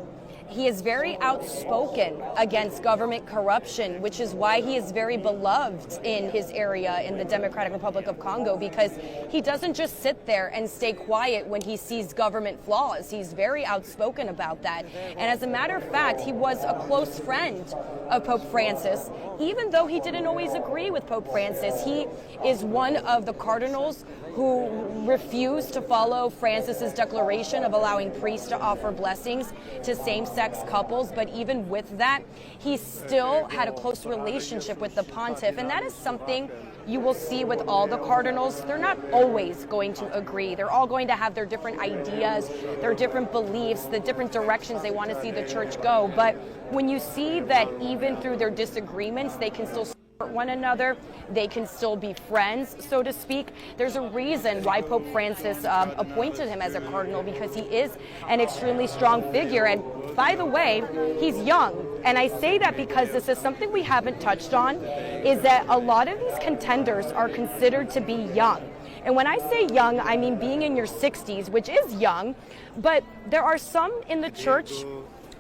He is very outspoken against government corruption, which is why he is very beloved in his area in the Democratic Republic of Congo, because he doesn't just sit there and stay quiet when he sees government flaws. He's very outspoken about that. And as a matter of fact, he was a close friend of Pope Francis. Even though he didn't always agree with Pope Francis, he is one of the cardinals who refused to follow Francis's declaration of allowing priests to offer blessings to same-sex couples. But even with that, he still had a close relationship with the pontiff. And that is something you will see with all the cardinals. They're not always going to agree. They're all going to have their different ideas, their different beliefs, the different directions they want to see the church go. But when you see that even through their disagreements, they can still support one another, they can still be friends, so to speak. There's a reason why Pope Francis appointed him as a cardinal, because he is an extremely strong figure. And by the way, he's young. And I say that because this is something we haven't touched on, is that a lot of these contenders are considered to be young. And when I say young, I mean being in your 60s, which is young, but there are some in the church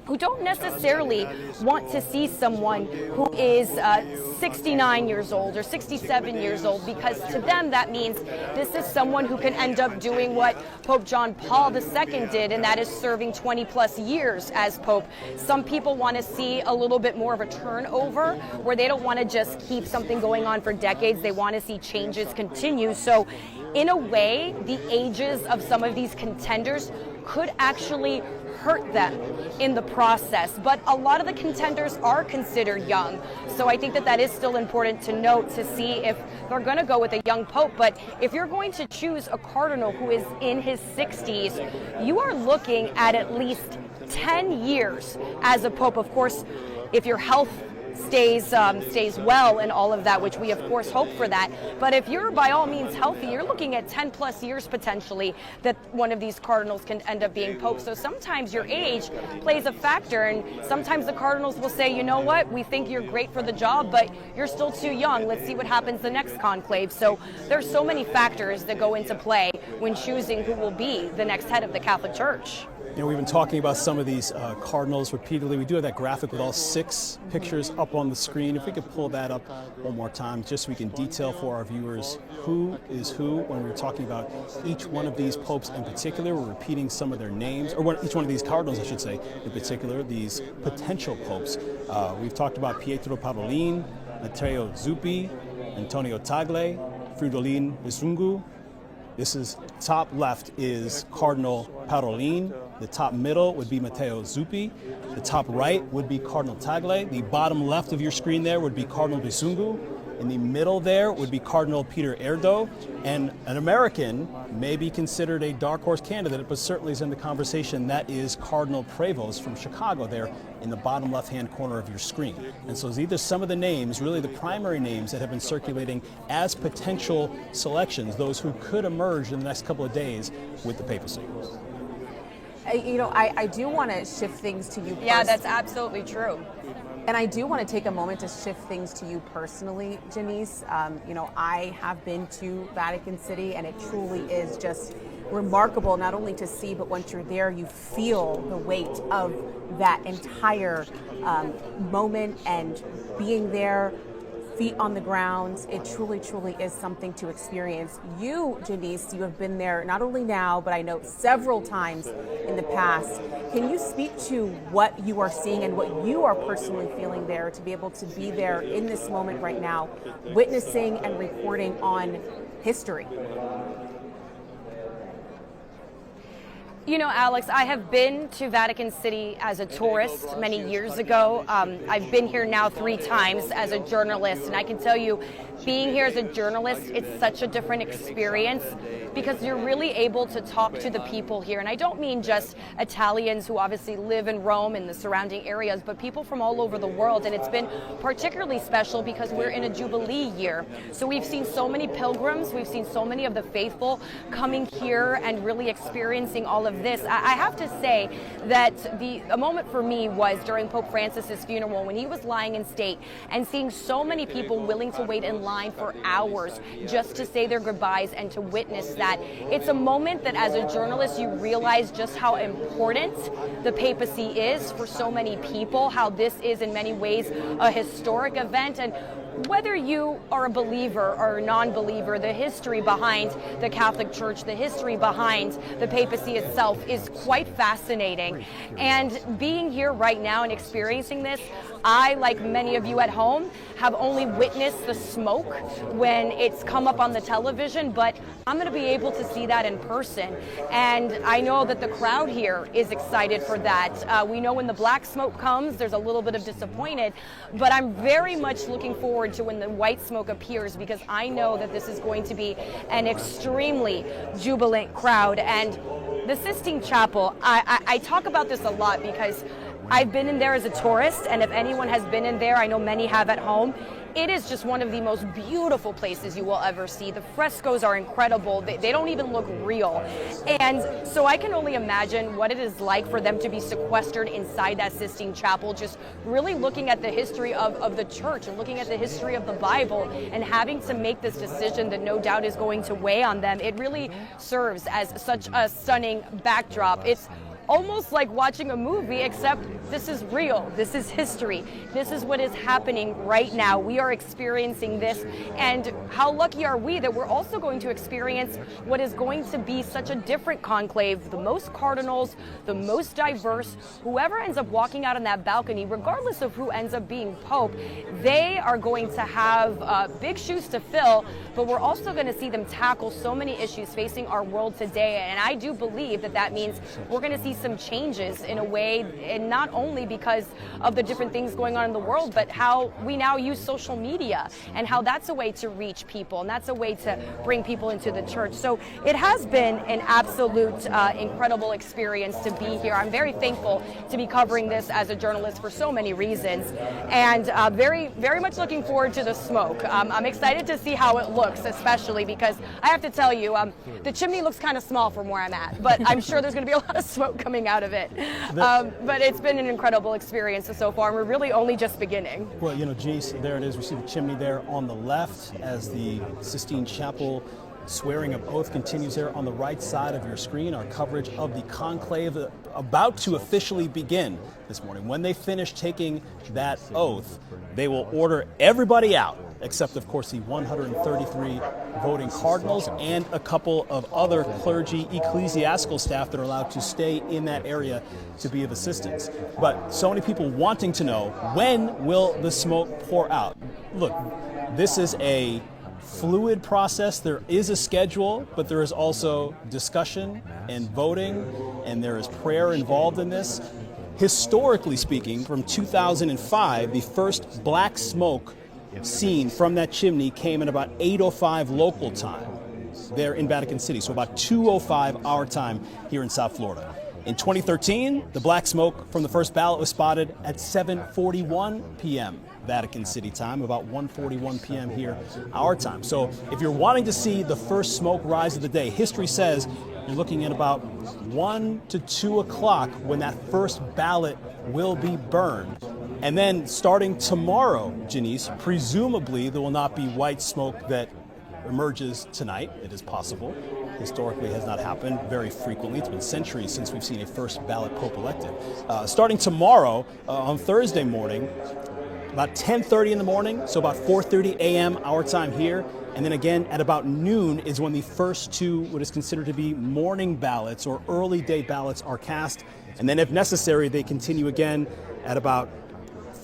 who don't necessarily want to see someone who is 69 years old or 67 years old, because to them that means this is someone who can end up doing what Pope John Paul II did, and that is serving 20 plus years as Pope. Some people want to see a little bit more of a turnover, where they don't want to just keep something going on for decades. They want to see changes continue. So in a way, the ages of some of these contenders could actually hurt them in the process. But a lot of the contenders are considered young. So I think that that is still important to note, to see if they're going to go with a young pope. But if you're going to choose a cardinal who is in his 60s, you are looking at least 10 years as a pope. Of course, if your health stays well and all of that, which we of course hope for that. But if you're by all means healthy, you're looking at 10 plus years potentially that one of these cardinals can end up being pope. So sometimes your age plays a factor, and sometimes the cardinals will say, you know what, we think you're great for the job, but you're still too young. Let's see what happens the next conclave. So there's so many factors that go into play when choosing who will be the next head of the Catholic Church. You know, we've been talking about some of these cardinals repeatedly. We do have that graphic with all 6 pictures up on the screen. If we could pull that up one more time, just so we can detail for our viewers who is who when we're talking about each one of these popes in particular. We're repeating some of their names, or each one of these cardinals, I should say, in particular, these potential popes. We've talked about Pietro Parolin, Matteo Zuppi, Antonio Tagle, Fridolin Isungu. This is top left is Cardinal Parolin. The top middle would be Matteo Zuppi. The top right would be Cardinal Tagle. The bottom left of your screen there would be Cardinal Bisungu. In the middle there would be Cardinal Peter Erdo. And an American may be considered a dark horse candidate, but certainly is in the conversation. That is Cardinal Prevost from Chicago there in the bottom left-hand corner of your screen. And so these are some of the names, really the primary names that have been circulating as potential selections, those who could emerge in the next couple of days with the papacy. You know, I do want to shift things to you. Yeah, that's absolutely true. And I do want to take a moment to shift things to you personally, Janice. You know, I have been to Vatican City, and it truly is just remarkable not only to see, but once you're there, you feel the weight of that entire moment and being there, feet on the ground. It truly, truly is something to experience. You, Janice, you have been there not only now, but I know several times in the past. Can you speak to what you are seeing and what you are personally feeling there to be able to be there in this moment right now, witnessing and reporting on history? You know, Alex, I have been to Vatican City as a tourist many years ago. I've been here now 3 times as a journalist, and I can tell you, being here as a journalist, it's such a different experience because you're really able to talk to the people here. And I don't mean just Italians who obviously live in Rome and the surrounding areas, but people from all over the world. And it's been particularly special because we're in a Jubilee year. So we've seen so many pilgrims, we've seen so many of the faithful coming here and really experiencing all of this. I have to say that a moment for me was during Pope Francis's funeral when he was lying in state and seeing so many people willing to wait in line for hours just to say their goodbyes and to witness that. It's a moment that as a journalist you realize just how important the papacy is for so many people, how this is in many ways a historic event. And whether you are a believer or a non-believer, the history behind the Catholic Church, the history behind the papacy itself is quite fascinating. And being here right now and experiencing this, I, like many of you at home, have only witnessed the smoke when it's come up on the television, but I'm going to be able to see that in person. And I know that the crowd here is excited for that. We know when the black smoke comes, there's a little bit of disappointed, but I'm very much looking forward to when the white smoke appears because I know that this is going to be an extremely jubilant crowd. And the Sistine Chapel, I talk about this a lot because I've been in there as a tourist, and if anyone has been in there, I know many have at home. It is just one of the most beautiful places you will ever see. The frescoes are incredible. They don't even look real. And so I can only imagine what it is like for them to be sequestered inside that Sistine Chapel, just really looking at the history of the church and looking at the history of the Bible and having to make this decision that no doubt is going to weigh on them. It really serves as such a stunning backdrop. It's almost like watching a movie, except this is real. This is history. This is what is happening right now. We are experiencing this, and how lucky are we that we're also going to experience what is going to be such a different conclave, the most cardinals, the most diverse. Whoever ends up walking out on that balcony, regardless of who ends up being Pope, they are going to have big shoes to fill, but we're also going to see them tackle so many issues facing our world today, and I do believe that that means we're going to see some changes in a way, and not only because of the different things going on in the world, but how we now use social media and how that's a way to reach people and that's a way to bring people into the church. So it has been an absolute incredible experience to be here. I'm very thankful to be covering this as a journalist for so many reasons, and very, very much looking forward to the smoke. I'm excited to see how it looks, especially because I have to tell you, the chimney looks kind of small from where I'm at, but I'm sure there's going to be a lot of smoke coming out of it. But it's been an incredible experience so far, and we're really only just beginning. Well, you know, Janice, there it is. We see the chimney there on the left as the Sistine Chapel swearing of oath continues there on the right side of your screen. Our coverage of the conclave about to officially begin this morning. When they finish taking that oath, they will order everybody out, except, of course, the 133 voting cardinals and a couple of other clergy, ecclesiastical staff that are allowed to stay in that area to be of assistance. But so many people wanting to know, when will the smoke pour out? Look, this is a fluid process. There is a schedule, but there is also discussion and voting, and there is prayer involved in this. Historically speaking, from 2005, the first black smoke seen from that chimney came at about 8:05 local time there in Vatican City, so about 2:05 our time here in South Florida. In 2013, the black smoke from the first ballot was spotted at 7:41 p.m. Vatican City time, about 1:41 p.m. here our time. So if you're wanting to see the first smoke rise of the day, history says you're looking at about 1 to 2 o'clock when that first ballot will be burned. And then starting tomorrow, Janice, presumably there will not be white smoke that emerges tonight. It is possible. Historically, it has not happened very frequently. It's been centuries since we've seen a first ballot pope elected. Starting tomorrow, on Thursday morning, about 10:30 in the morning, so about 4:30 a.m. our time here, and then again at about noon is when the first two, what is considered to be morning ballots or early day ballots, are cast. And then if necessary, they continue again at about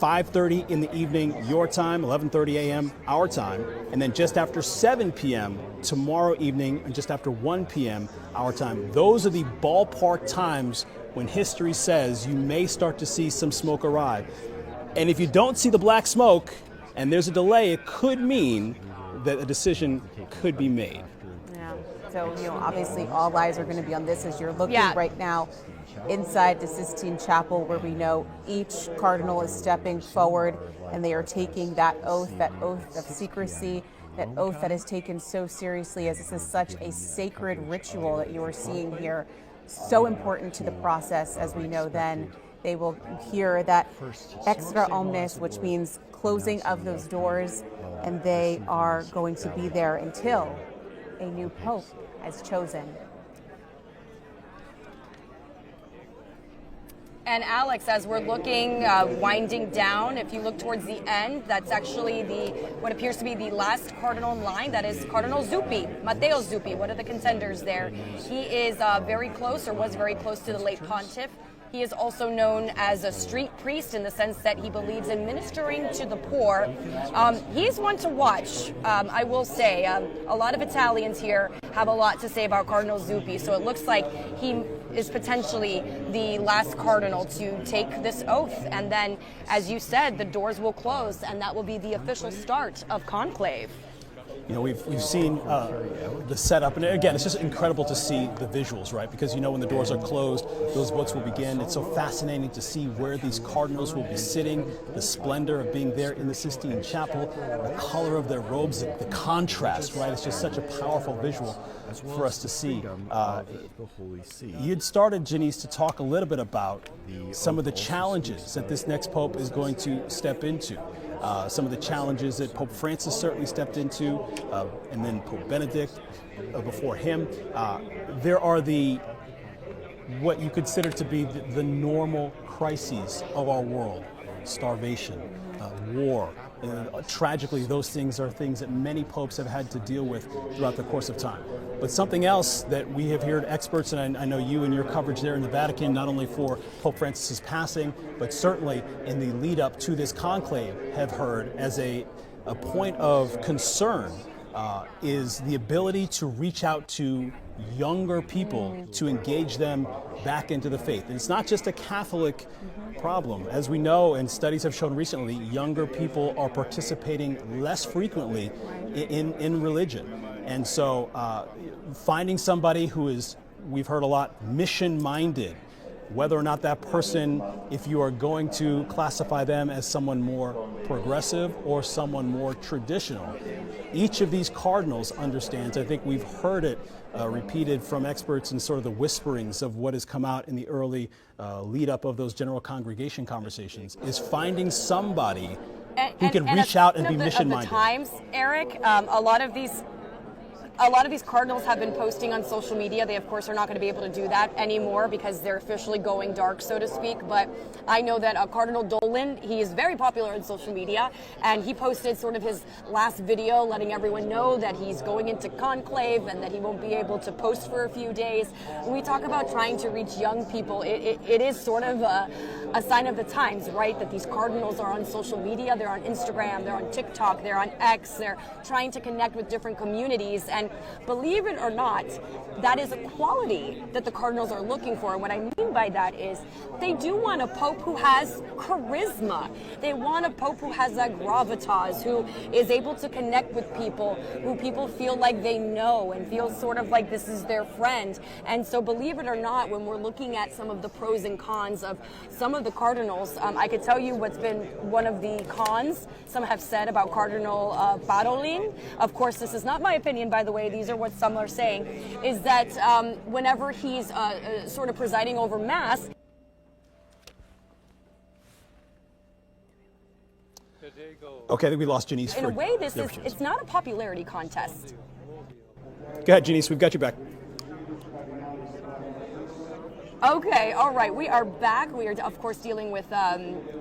5:30 in the evening, your time, 11:30 a.m. our time, and then just after 7 p.m. tomorrow evening, and just after 1 p.m. our time. Those are the ballpark times when history says you may start to see some smoke arrive. And if you don't see the black smoke and there's a delay, it could mean that a decision could be made. Yeah. So, obviously all eyes are going to be on this as you're looking right now inside the Sistine Chapel, where we know each cardinal is stepping forward and they are taking that oath of secrecy, that oath that is taken so seriously, as this is such a sacred ritual that you are seeing here. So important to the process, as we know then. They will hear that extra omnes, which means closing of those doors, and they are going to be there until a new pope is chosen. And Alex, as we're looking, winding down, if you look towards the end, that's actually what appears to be the last cardinal in line. That is Cardinal Zuppi, Matteo Zuppi, one of the contenders there. He is very close, or was very close to the late pontiff. He is also known as a street priest in the sense that he believes in ministering to the poor. He's one to watch, I will say. A lot of Italians here have a lot to say about Cardinal Zuppi, so it looks like he is potentially the last cardinal to take this oath. And then, as you said, the doors will close, and that will be the official start of conclave. We've seen the setup, and again, it's just incredible to see the visuals, right? Because when the doors are closed, those votes will begin. It's so fascinating to see where these cardinals will be sitting, the splendor of being there in the Sistine Chapel, the color of their robes, the contrast, right? It's just such a powerful visual for us to see. You'd started, Janice, to talk a little bit about some of the challenges that this next pope is going to step into. Some of the challenges that Pope Francis certainly stepped into, and then Pope Benedict before him. There are what you consider to be the normal crises of our world: starvation, war. Tragically, those things are things that many popes have had to deal with throughout the course of time. But something else that we have heard experts, and I know you and your coverage there in the Vatican, not only for Pope Francis's passing, but certainly in the lead up to this conclave, have heard as a point of concern, is the ability to reach out to younger people, to engage them back into the faith. And it's not just a Catholic problem. As we know, and studies have shown recently, younger people are participating less frequently in religion. And so finding somebody who is, we've heard a lot, mission-minded, whether or not that person, if you are going to classify them as someone more progressive or someone more traditional. Each of these cardinals understands, I think we've heard it repeated from experts and sort of the whisperings of what has come out in the early lead up of those general congregation conversations, is finding somebody who can reach out and be mission-minded. At the times, Eric, a lot of these a lot of these cardinals have been posting on social media. They, of course, are not going to be able to do that anymore because they're officially going dark, so to speak. But I know that Cardinal Dolan, he is very popular on social media, and he posted sort of his last video letting everyone know that he's going into conclave and that he won't be able to post for a few days. When we talk about trying to reach young people, it is sort of a sign of the times, right? That these cardinals are on social media, they're on Instagram, they're on TikTok, they're on X, they're trying to connect with different communities. And believe it or not, that is a quality that the cardinals are looking for. And what I mean by that is they do want a pope who has charisma. They want a pope who has that gravitas, who is able to connect with people, who people feel like they know and feel sort of like this is their friend. And so believe it or not, when we're looking at some of the pros and cons of some of the cardinals, I could tell you what's been one of the cons some have said about Cardinal Parolin. Of course, this is not my opinion, by the way, these are what some are saying, is that whenever he's sort of presiding over Mass. Okay, I think we lost Janice. In a way, it's not a popularity contest. Go ahead, Janice, we've got you back. Okay, all right, we are back. We are, of course, dealing with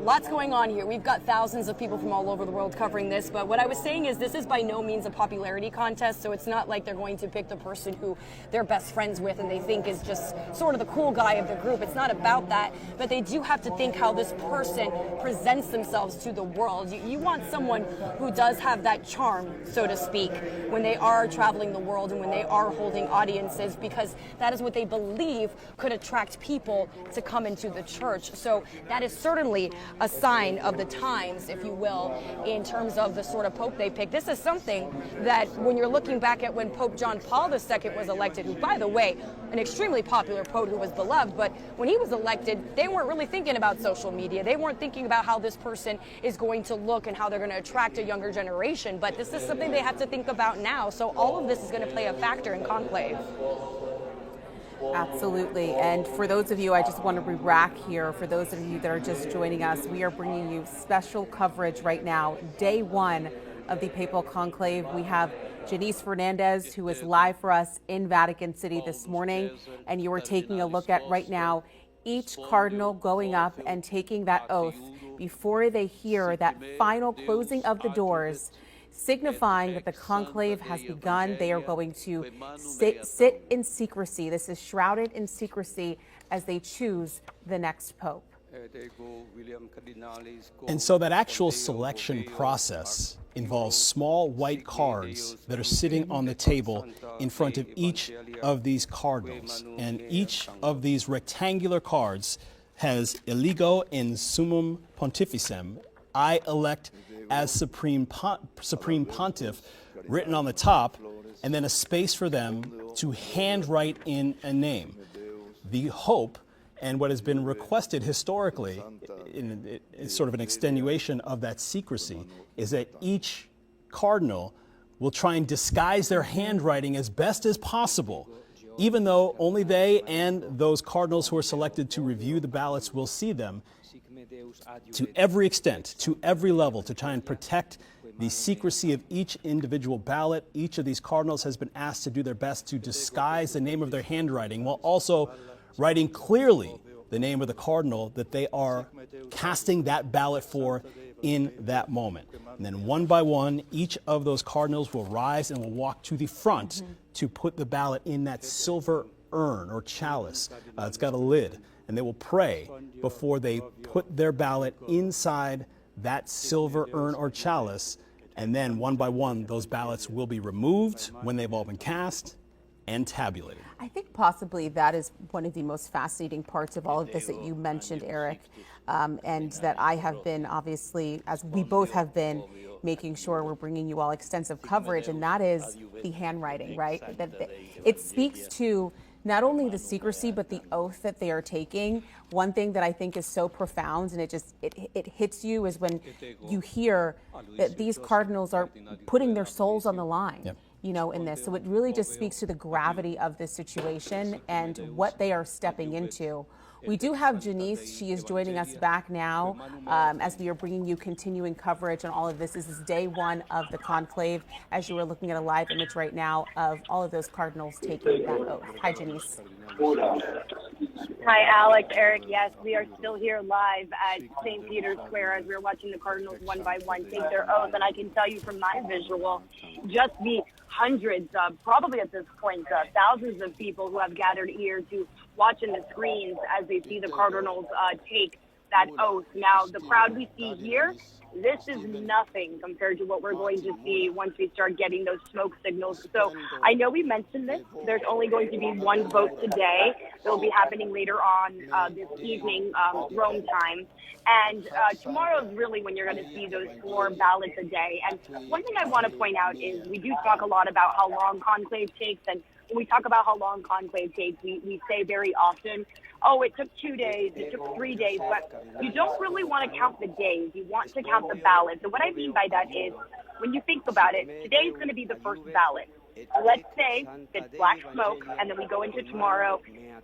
lots going on here. We've got thousands of people from all over the world covering this, but what I was saying is this is by no means a popularity contest, so it's not like they're going to pick the person who they're best friends with and they think is just sort of the cool guy of the group. It's not about that, but they do have to think how this person presents themselves to the world. You want someone who does have that charm, so to speak, when they are traveling the world and when they are holding audiences, because that is what they believe could attract people to come into the church. So that is certainly a sign of the times, if you will, in terms of the sort of pope they pick. This is something that when you're looking back at when Pope John Paul II was elected, who, by the way, an extremely popular pope who was beloved, but when he was elected, they weren't really thinking about social media. They weren't thinking about how this person is going to look and how they're going to attract a younger generation. But this is something they have to think about now. So all of this is going to play a factor in conclave. Absolutely. And for those of you, I just want to re-rack here, for those of you that are just joining us, we are bringing you special coverage right now, day one of the Papal Conclave. We have Janice Fernandez, who is live for us in Vatican City this morning, and you are taking a look at right now each cardinal going up and taking that oath before they hear that final closing of the doors, signifying that the conclave has begun. They are going to sit in secrecy. This is shrouded in secrecy as they choose the next pope. And so that actual selection process involves small white cards that are sitting on the table in front of each of these cardinals. And each of these rectangular cards has Eligo in summum pontificem, I elect as Supreme Pontiff, written on the top, and then a space for them to handwrite in a name. The hope, and what has been requested historically, it's sort of an extenuation of that secrecy, is that each cardinal will try and disguise their handwriting as best as possible, even though only they and those cardinals who are selected to review the ballots will see them, to every extent, to every level, to try and protect the secrecy of each individual ballot. Each of these cardinals has been asked to do their best to disguise the name of their handwriting while also writing clearly the name of the cardinal that they are casting that ballot for in that moment. And then one by one, each of those cardinals will rise and will walk to the front to put the ballot in that silver urn or chalice. It's got a lid. And they will pray before they put their ballot inside that silver urn or chalice. And then one by one, those ballots will be removed when they've all been cast and tabulated. I think possibly that is one of the most fascinating parts of all of this that you mentioned, Eric, and that I have been, obviously, as we both have been, making sure we're bringing you all extensive coverage, and that is the handwriting, right? It speaks to not only the secrecy, but the oath that they are taking. One thing that I think is so profound, and it hits you, is when you hear that these cardinals are putting their souls on the line. Yep. in this. So it really just speaks to the gravity of this situation and what they are stepping into. We do have Janice. She is joining us back now as we are bringing you continuing coverage on all of this. This is day one of the conclave, as you are looking at a live image right now of all of those cardinals taking that oath. Hi, Janice. Hi, Alex, Eric. Yes, we are still here live at St. Peter's Square as we're watching the cardinals one by one take their oath. And I can tell you from my visual, just the hundreds, probably at this point, thousands of people who have gathered here to watch in the screens as they see the cardinals take that oath. Now, the crowd we see here, this is nothing compared to what we're going to see once we start getting those smoke signals. So I know we mentioned this. There's only going to be one vote today. It'll be happening later on this evening, Rome time. And tomorrow is really when you're going to see those 4 ballots a day. And one thing I want to point out is we do talk a lot about how long conclave takes. And when we talk about how long conclave takes, we say very often, oh, it took 2 days, it took 3 days, but you don't really want to count the days. You want to count the ballots. And what I mean by that is, when you think about it, today is going to be the first ballot. Let's say it's black smoke, and then we go into tomorrow,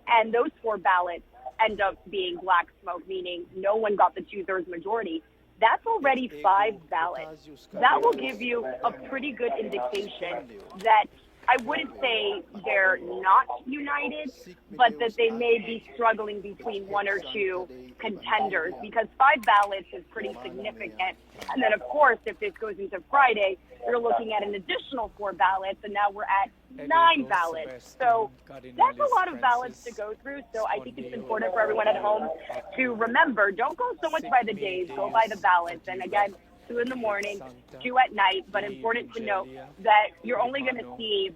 and those 4 ballots end up being black smoke, meaning no one got the 2/3 majority. That's already 5 ballots. That will give you a pretty good indication that I wouldn't say they're not united, but that they may be struggling between 1 or 2 contenders, because 5 ballots is pretty significant. And then, of course, if this goes into Friday, you're looking at an additional 4 ballots, and now we're at 9 ballots. So that's a lot of ballots to go through. So I think it's important for everyone at home to remember, don't go so much by the days, go by the ballots. And again, 2 in the morning, 2 at night, but important to note that you're only going to see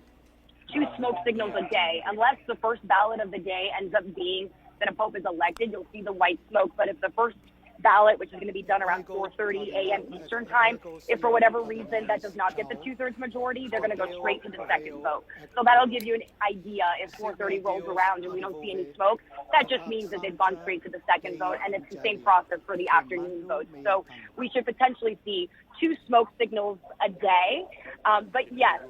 2 smoke signals a day, unless the first ballot of the day ends up being that a pope is elected. You'll see the white smoke, but if the first ballot, which is going to be done around 4:30 a.m. Eastern time, if for whatever reason that does not get the 2/3 majority, they're going to go straight to the second vote. So that'll give you an idea. If 4:30 rolls around and we don't see any smoke, that just means that they've gone straight to the second vote, and it's the same process for the afternoon votes. So we should potentially see 2 smoke signals a day. But yes,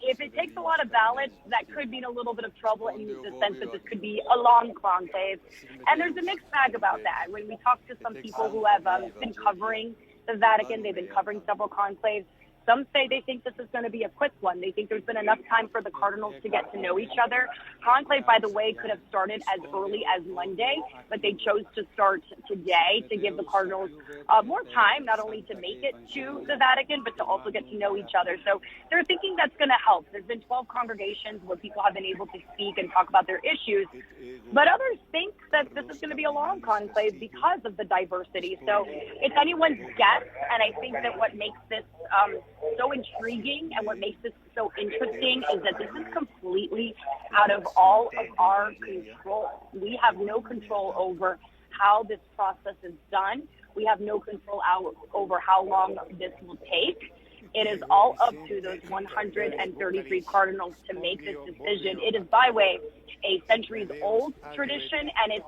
if it takes a lot of ballots, that could mean a little bit of trouble in the sense that this could be a long conclave. And there's a mixed bag about that. When we talk to some people who have been covering the Vatican, they've been covering several conclaves, some say they think this is going to be a quick one. They think there's been enough time for the cardinals to get to know each other. Conclave, by the way, could have started as early as Monday, but they chose to start today to give the cardinals more time, not only to make it to the Vatican, but to also get to know each other. So they're thinking that's going to help. There's been 12 congregations where people have been able to speak and talk about their issues, but others think that this is going to be a long conclave because of the diversity. So it's anyone's guess, and I think that what makes this so intriguing and what makes this so interesting is that this is completely out of all of our control. We have no control over how this process is done. We have no control over how long this will take. It is all up to those 133 cardinals to make this decision. It is, by the way, a centuries-old tradition, and it's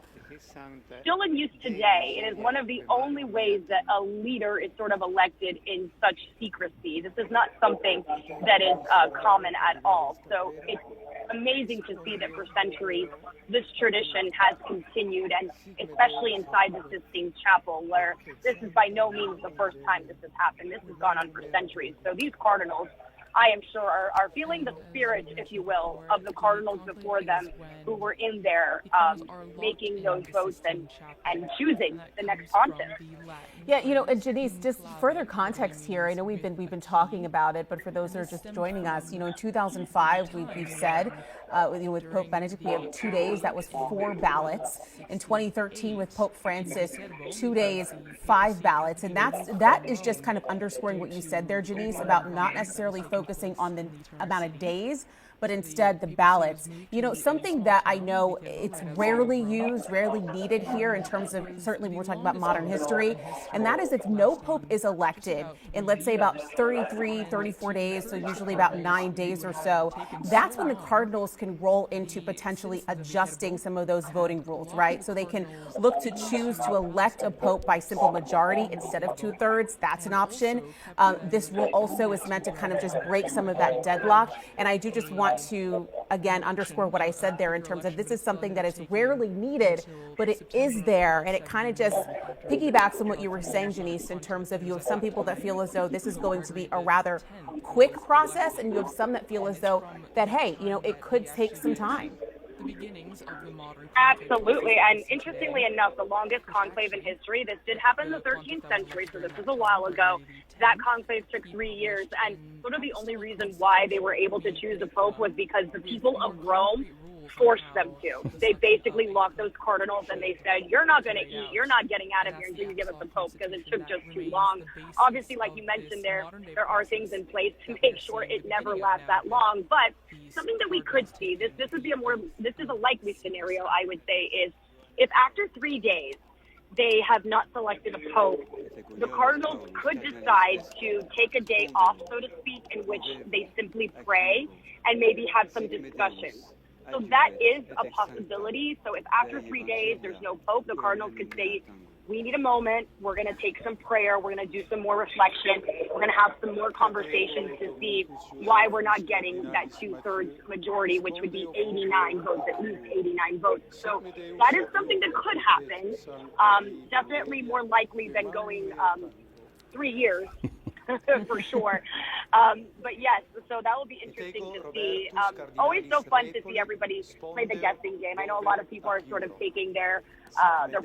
still in use today. It is one of the only ways that a leader is sort of elected in such secrecy. This is not something that is common at all. So it's amazing to see that for centuries this tradition has continued, and especially inside the Sistine Chapel, where this is by no means the first time this has happened. This has gone on for centuries. So these cardinals, I am sure, are feeling the spirit, if you will, of the cardinals before them who were in there making those votes and choosing the next pontiff. Yeah, and Janice, just further context here. I know we've been talking about it, but for those that are just joining us, in 2005 we've said with Pope Benedict we have 2 days. That was 4 ballots. In 2013 with Pope Francis, 2 days, 5 ballots, and that is just kind of underscoring what you said there, Janice, about not necessarily focusing on the amount of days, but instead the ballots. You know, something that I know it's rarely used, rarely needed here in terms of, certainly when we're talking about modern history, and that is if no pope is elected in, let's say, about 33, 34 days, so usually about 9 days or so, that's when the cardinals can roll into potentially adjusting some of those voting rules, right? So they can look to choose to elect a pope by simple majority instead of 2/3. That's an option. This rule also is meant to kind of just break some of that deadlock. And I do just want to, again, underscore what I said there in terms of this is something that is rarely needed, but it is there. And it kind of just piggybacks on what you were saying, Janice, in terms of you have some people that feel as though this is going to be a rather quick process, and you have some that feel as though that, hey, you know, it could take some time. Absolutely. And interestingly enough, the longest conclave in history, this did happen in the 13th century, so this was a while ago. That conclave took 3 years, and sort of the only reason why they were able to choose a pope was because the people of Rome forced them to. They basically locked those cardinals and they said, you're not going to eat, you're not getting out of here until you give us a pope, because it took just too long. Obviously, like you mentioned, there are things in place to make sure it never lasts that long. But something that we could see, this is a likely scenario, I would say, is if after 3 days they have not selected a pope, the cardinals could decide to take a day off, so to speak, in which they simply pray and maybe have some discussions. So that is a possibility. So if after 3 days there's no pope, the cardinals could say, we need a moment, we're going to take some prayer, we're going to do some more reflection, we're going to have some more conversations to see why we're not getting that 2/3 majority, which would be 89 votes, at least 89 votes. So that is something that could happen. Definitely more likely than going 3 years. For sure. But yes, so that will be interesting to see. Always so fun to see everybody play the guessing game. I know a lot of people are sort of taking their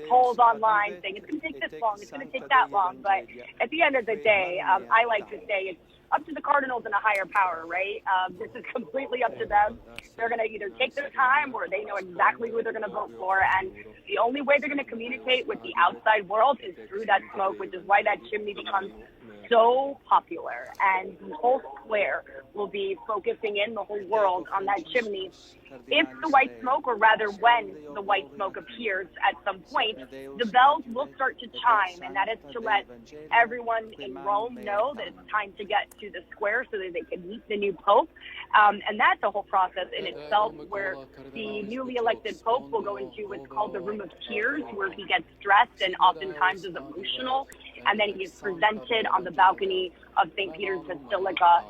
polls online, saying it's going to take this long, it's going to take that long. But at the end of the day, I like to say it's up to the cardinals and a higher power, right? This is completely up to them. They're going to either take their time or they know exactly who they're going to vote for. And the only way they're going to communicate with the outside world is through that smoke, which is why that chimney becomes so popular, and the whole square will be focusing in, the whole world, on that chimney. If the white smoke, or rather when the white smoke appears at some point, the bells will start to chime, and that is to let everyone in Rome know that it's time to get to the square so that they can meet the new pope. And that's a whole process in itself, where the newly elected pope will go into what's called the room of tears, where he gets dressed and oftentimes is emotional, and then he is presented on the balcony of St. Peter's Basilica,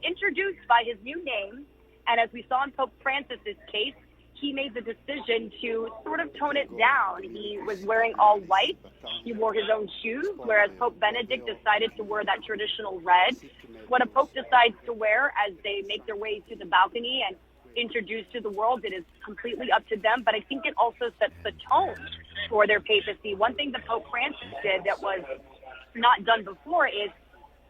introduced by his new name. And as we saw in Pope Francis's case, he made the decision to sort of tone it down. He was wearing all white. He wore his own shoes, whereas Pope Benedict decided to wear that traditional red. What a pope decides to wear as they make their way to the balcony and introduce to the world, it is completely up to them. But I think it also sets the tone for their papacy. One thing that Pope Francis did that was not done before is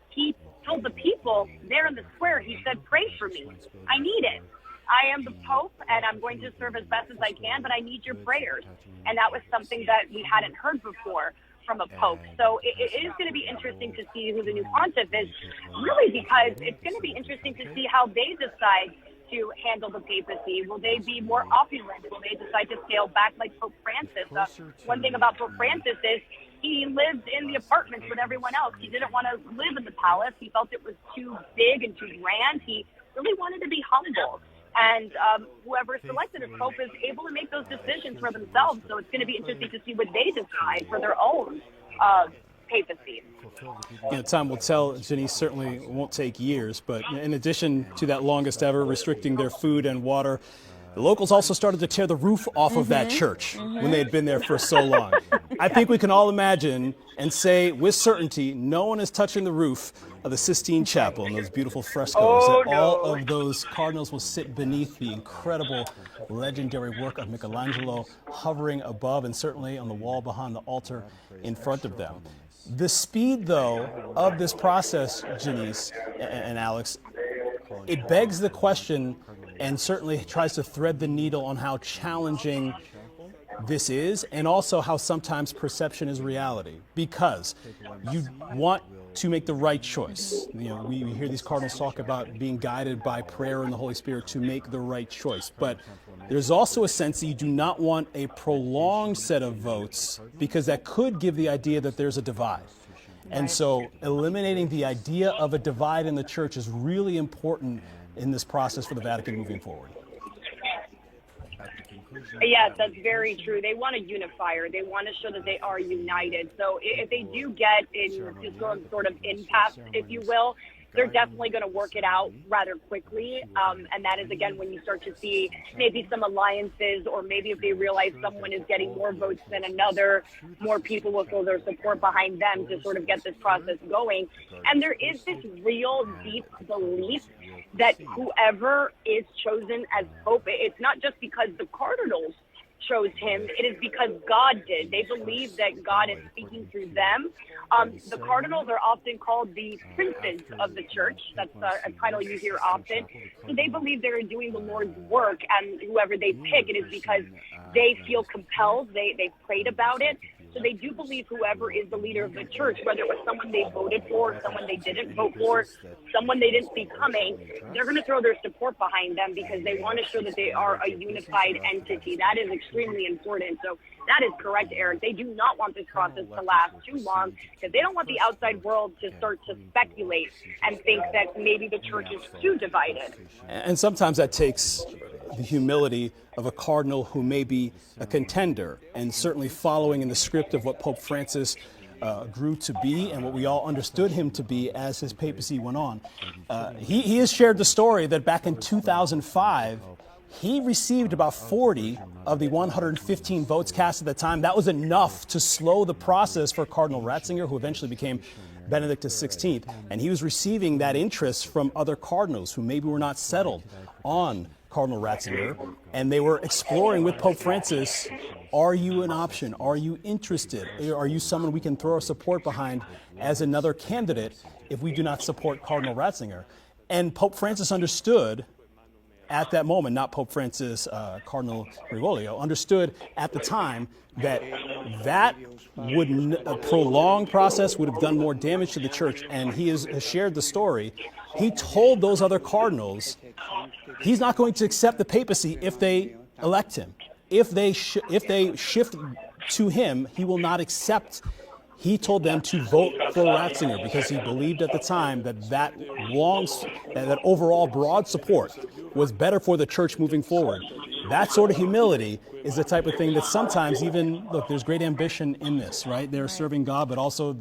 he told the people there in the square, he said, pray for me. I need it. I am the Pope, and I'm going to serve as best as I can, but I need your prayers. And that was something that we hadn't heard before from a Pope. So it is going to be interesting to see who the new pontiff is, really, because it's going to be interesting to see how they decide to handle the papacy. Will they be more opulent? Will they decide to scale back like Pope Francis? One thing about Pope Francis is he lived in the apartments with everyone else. He didn't want to live in the palace. He felt it was too big and too grand. He really wanted to be humble. And whoever is selected as Pope is able to make those decisions for themselves. So it's going to be interesting to see what they decide for their own papacy. Time will tell. Janice, certainly won't take years, but in addition to that longest ever restricting their food and water, the locals also started to tear the roof off of that church when they had been there for so long. I think we can all imagine and say with certainty no one is touching the roof of the Sistine Chapel and those beautiful frescoes. All of those cardinals will sit beneath the incredible legendary work of Michelangelo hovering above and certainly on the wall behind the altar in front of them. The speed, though, of this process, Janice and Alex, it begs the question and certainly tries to thread the needle on how challenging this is, and also how sometimes perception is reality. Because you want to make the right choice. You know, we hear these cardinals talk about being guided by prayer and the Holy Spirit to make the right choice. But there's also a sense that you do not want a prolonged set of votes, because that could give the idea that there's a divide. And so eliminating the idea of a divide in the church is really important in this process for the Vatican moving forward. Yes, that's very true. They want a unifier. They want to show that they are united. So if they do get in some sort of impasse, if you will, they're definitely going to work it out rather quickly. And that is, again, when you start to see maybe some alliances, or maybe if they realize someone is getting more votes than another, more people will throw their support behind them to sort of get this process going. And there is this real deep belief that whoever is chosen as Pope, it's not just because the cardinals chose him, it is because God did. They believe that God is speaking through them. The cardinals are often called the princes of the church. That's a title you hear often. So they believe they're doing the Lord's work, and whoever they pick, it is because they feel compelled. They prayed about it. So they do believe whoever is the leader of the church, whether it was someone they voted for, someone they didn't vote for, someone they didn't see coming, they're going to throw their support behind them because they want to show that they are a unified entity. That is extremely important. So that is correct, Eric. They do not want this process to last too long, because they don't want the outside world to start to speculate and think that maybe the church is too divided. And sometimes that takes the humility of a cardinal who may be a contender, and certainly following in the script of what Pope Francis grew to be and what we all understood him to be as his papacy went on. He has shared the story that back in 2005, he received about 40 of the 115 votes cast at the time. That was enough to slow the process for Cardinal Ratzinger, who eventually became Benedict XVI. And he was receiving that interest from other cardinals who maybe were not settled on Cardinal Ratzinger, and they were exploring with Pope Francis, are you an option? Are you interested? Are you someone we can throw our support behind as another candidate if we do not support Cardinal Ratzinger? And Pope Francis understood at that moment, not Pope Francis, Cardinal Bergoglio, understood at the time that a prolonged process would have done more damage to the church, and he has shared the story. He told those other cardinals he's not going to accept the papacy if they elect him. If they shift to him, he will not accept. He told them to vote for Ratzinger because he believed at the time that overall broad support was better for the church moving forward. That sort of humility is the type of thing that sometimes even, look, there's great ambition in this, right? They're serving God, but also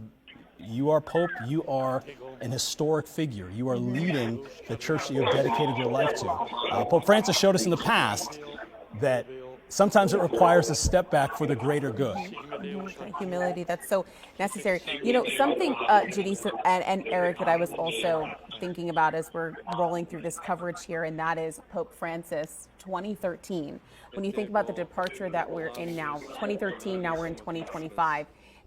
you are Pope, you are an historic figure. You are leading the church that you've dedicated your life to. Pope Francis showed us in the past that sometimes it requires a step back for the greater good. Humility, that's so necessary. You know, something, Janice and Eric, that I was also thinking about as we're rolling through this coverage here, and that is Pope Francis, 2013. When you think about the departure that we're in now, 2013, now we're in 2025.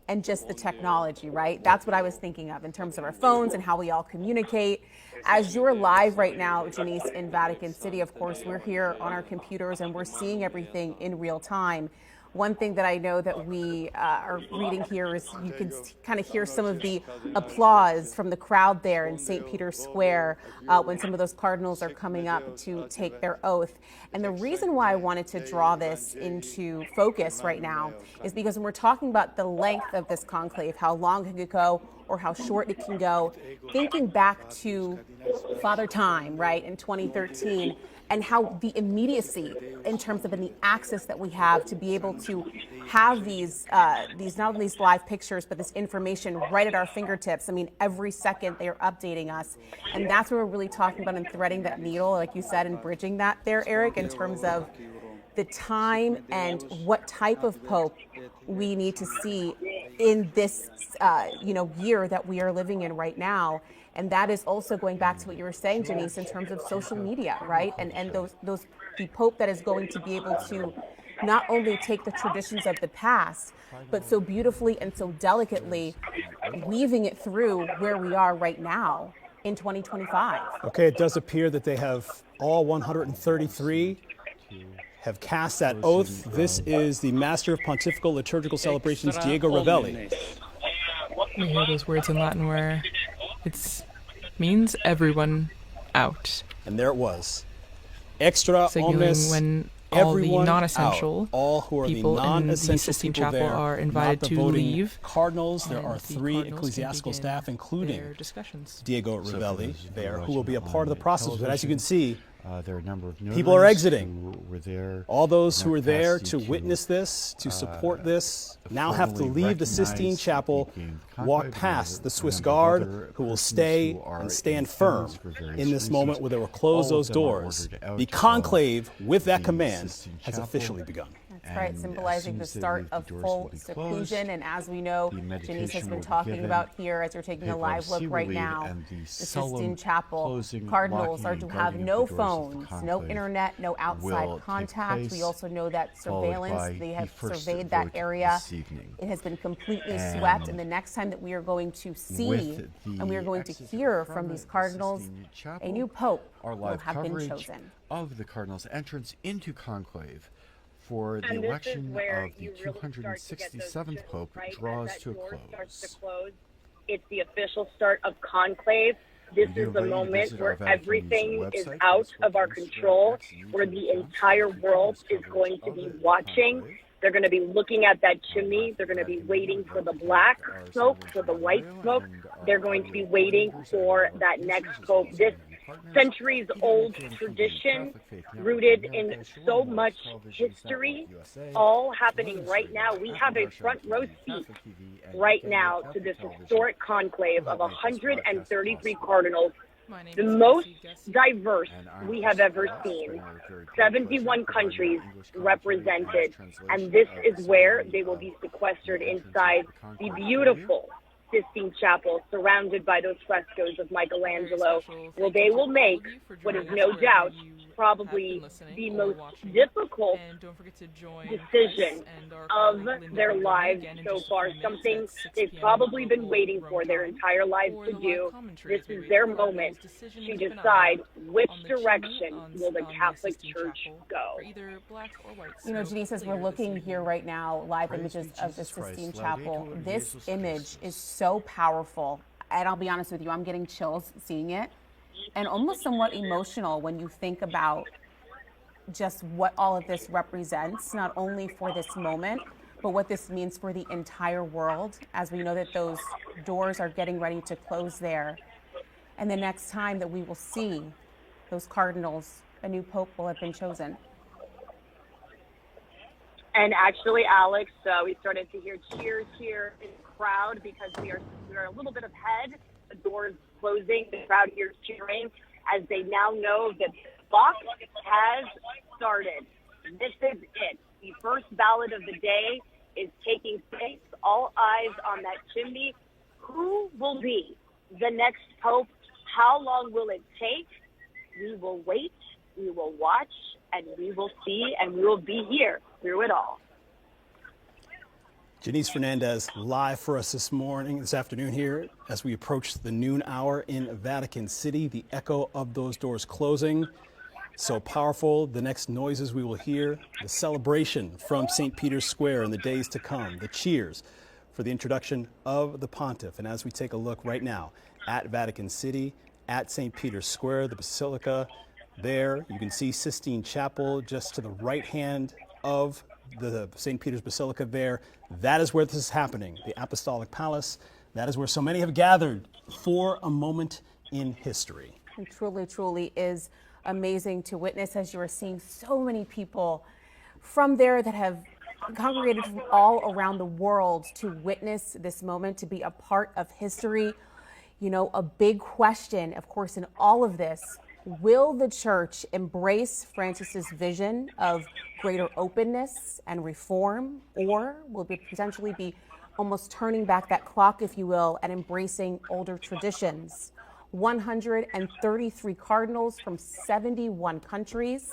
And just the technology, right? That's what I was thinking of in terms of our phones and how we all communicate. As you're live right now, Janice, in Vatican City, of course, we're here on our computers and we're seeing everything in real time. One thing that I know that we are reading here is you can kind of hear some of the applause from the crowd there in St. Peter's Square when some of those cardinals are coming up to take their oath. And the reason why I wanted to draw this into focus right now is because when we're talking about the length of this conclave, how long it could go or how short it can go, thinking back to Father Time, right, in 2013, and how the immediacy in terms of the access that we have to be able to have these not only these live pictures, but this information right at our fingertips. I mean, every second they are updating us. And that's what we're really talking about in threading that needle, like you said, and bridging that there, Eric, in terms of the time and what type of Pope we need to see in this year that we are living in right now. And that is also going back to what you were saying, Janice, in terms of social media, right? And the Pope that is going to be able to not only take the traditions of the past, but so beautifully and so delicately weaving it through where we are right now in 2025. Okay, it does appear that they have all 133 have cast that oath. This is the Master of Pontifical Liturgical Celebrations, Diego Ravelli. We hear those words in Latin where it means everyone out. And there it was. Extra Signaling omnes, when all the everyone non-essential out. All who are people the in the non-essential Sistine people Chapel there, are invited not the to voting leave. cardinals. There and are the 3 cardinals can ecclesiastical begin staff, including their discussions. Diego So for Rivelli those of you there, who watching will be a part of the on process. But as you can television, see, there are a number of people are notaries exiting. who were there all those in who their were there capacity to witness this, to support this, now have to formally leave the Sistine recognize Chapel, the conclave walk and past other- the Swiss a number of Guard, other who will persons stay who are and in stand firm attendance for various in this reasons. moment where they will close All of those them are doors. ordered out The of conclave, with that the command, Sistine has Chapel. officially begun. That's right, And symbolizing the as soon as they start leave, the of doors full will be closed. seclusion. And as we know, The Janice has meditation been will be talking given. about here, as you're taking a People have live look sea right relief, now, and the the solemn Sistine Chapel closing, cardinals are locking, to and have guarding no of the doors of the phones, no conclave internet, no will outside take contact. We place, also know that followed surveillance, by they the have first surveyed that vote area. this evening. It has been completely And swept. And the next time that we are going to see with and we are the going to exit hear from from these the cardinals, Sistine a Chapel, new pope our will live have been coverage chosen. of the cardinals' entrance into conclave for the And this is election where of the you really start to get those 267th chills, Pope right? As draws that to a door starts to close. close, it's the official start of conclave. This We do is the invite you to moment visit where our Vatican News everything is website, out Facebook, of our Instagram, control, X, and where YouTube the accounts. entire You can world see is coverage going to of be the watching. conclave. They're going to be looking at that chimney. They're going to be waiting for the black smoke, for the white smoke. They're going to be waiting for that next pope. This centuries-old tradition rooted in so much history, all happening right now. We have a front row seat right now to this historic conclave of 133 cardinals, the most diverse we have ever seen. 71 countries represented, and this is where they will be sequestered inside the beautiful Sistine Chapel, surrounded by those frescoes of Michelangelo, where they will make what is no doubt probably the most difficult decision of their lives so far, something they've probably been waiting for their entire lives to do. This is their moment to decide which direction will the Catholic Church go. You know, Janice, as we're looking here right now, live images of the Sistine Chapel, this image is so powerful. And I'll be honest with you, I'm getting chills seeing it, and almost somewhat emotional when you think about just what all of this represents, not only for this moment, but what this means for the entire world, as we know that those doors are getting ready to close there. And the next time that we will see those cardinals, a new pope will have been chosen. And actually, Alex, we started to hear cheers here in the crowd because we are a little bit ahead. The doors closing, the crowd here is cheering as they now know that the clock has started. This is it. The first ballot of the day is taking place. All eyes on that chimney. Who will be the next pope? How long will it take? We will wait, we will watch, and we will see, and we will be here through it all. Janice Fernandez live for us this afternoon here as we approach the noon hour in Vatican City. The echo of those doors closing, so powerful. The next noises we will hear, the celebration from St. Peter's Square in the days to come, the cheers for the introduction of the pontiff. And as we take a look right now at Vatican City, at St. Peter's Square, the Basilica there, you can see Sistine Chapel just to the right hand of the St. Peter's Basilica there. That is where this is happening, the Apostolic Palace. That is where so many have gathered for a moment in history. It truly, truly is amazing to witness as you are seeing so many people from there that have congregated from all around the world to witness this moment, to be a part of history. You know, a big question, of course, in all of this, will the church embrace Francis's vision of greater openness and reform, or will it potentially be almost turning back that clock, if you will, and embracing older traditions? 133 cardinals from 71 countries.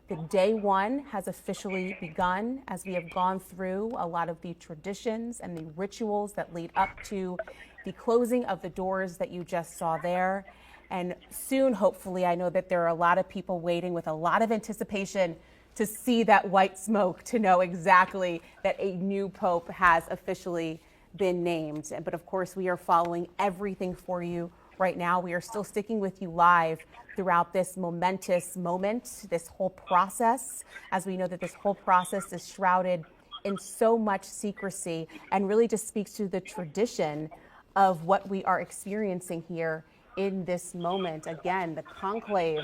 The day one has officially begun as we have gone through a lot of the traditions and the rituals that lead up to the closing of the doors that you just saw there. And soon, hopefully, I know that there are a lot of people waiting with a lot of anticipation to see that white smoke, to know exactly that a new pope has officially been named. But of course, we are following everything for you right now. We are still sticking with you live throughout this momentous moment, this whole process, as we know that this whole process is shrouded in so much secrecy and really just speaks to the tradition of what we are experiencing here in this moment. Again, the conclave,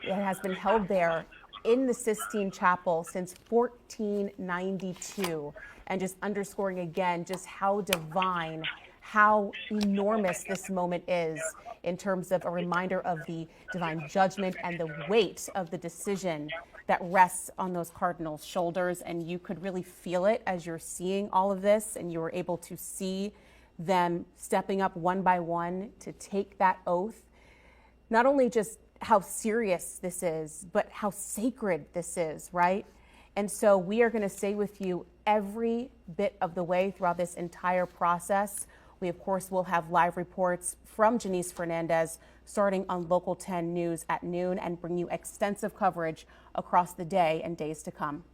it has been held there in the Sistine Chapel since 1492, and just underscoring again just how divine, how enormous this moment is in terms of a reminder of the divine judgment and the weight of the decision that rests on those cardinals' shoulders. And you could really feel it as you're seeing all of this, and you were able to see them stepping up one by one to take that oath. Not only just how serious this is, but how sacred this is, right? And so we are going to stay with you every bit of the way throughout this entire process. We, of course, will have live reports from Janice Fernandez starting on Local 10 News at noon and bring you extensive coverage across the day and days to come.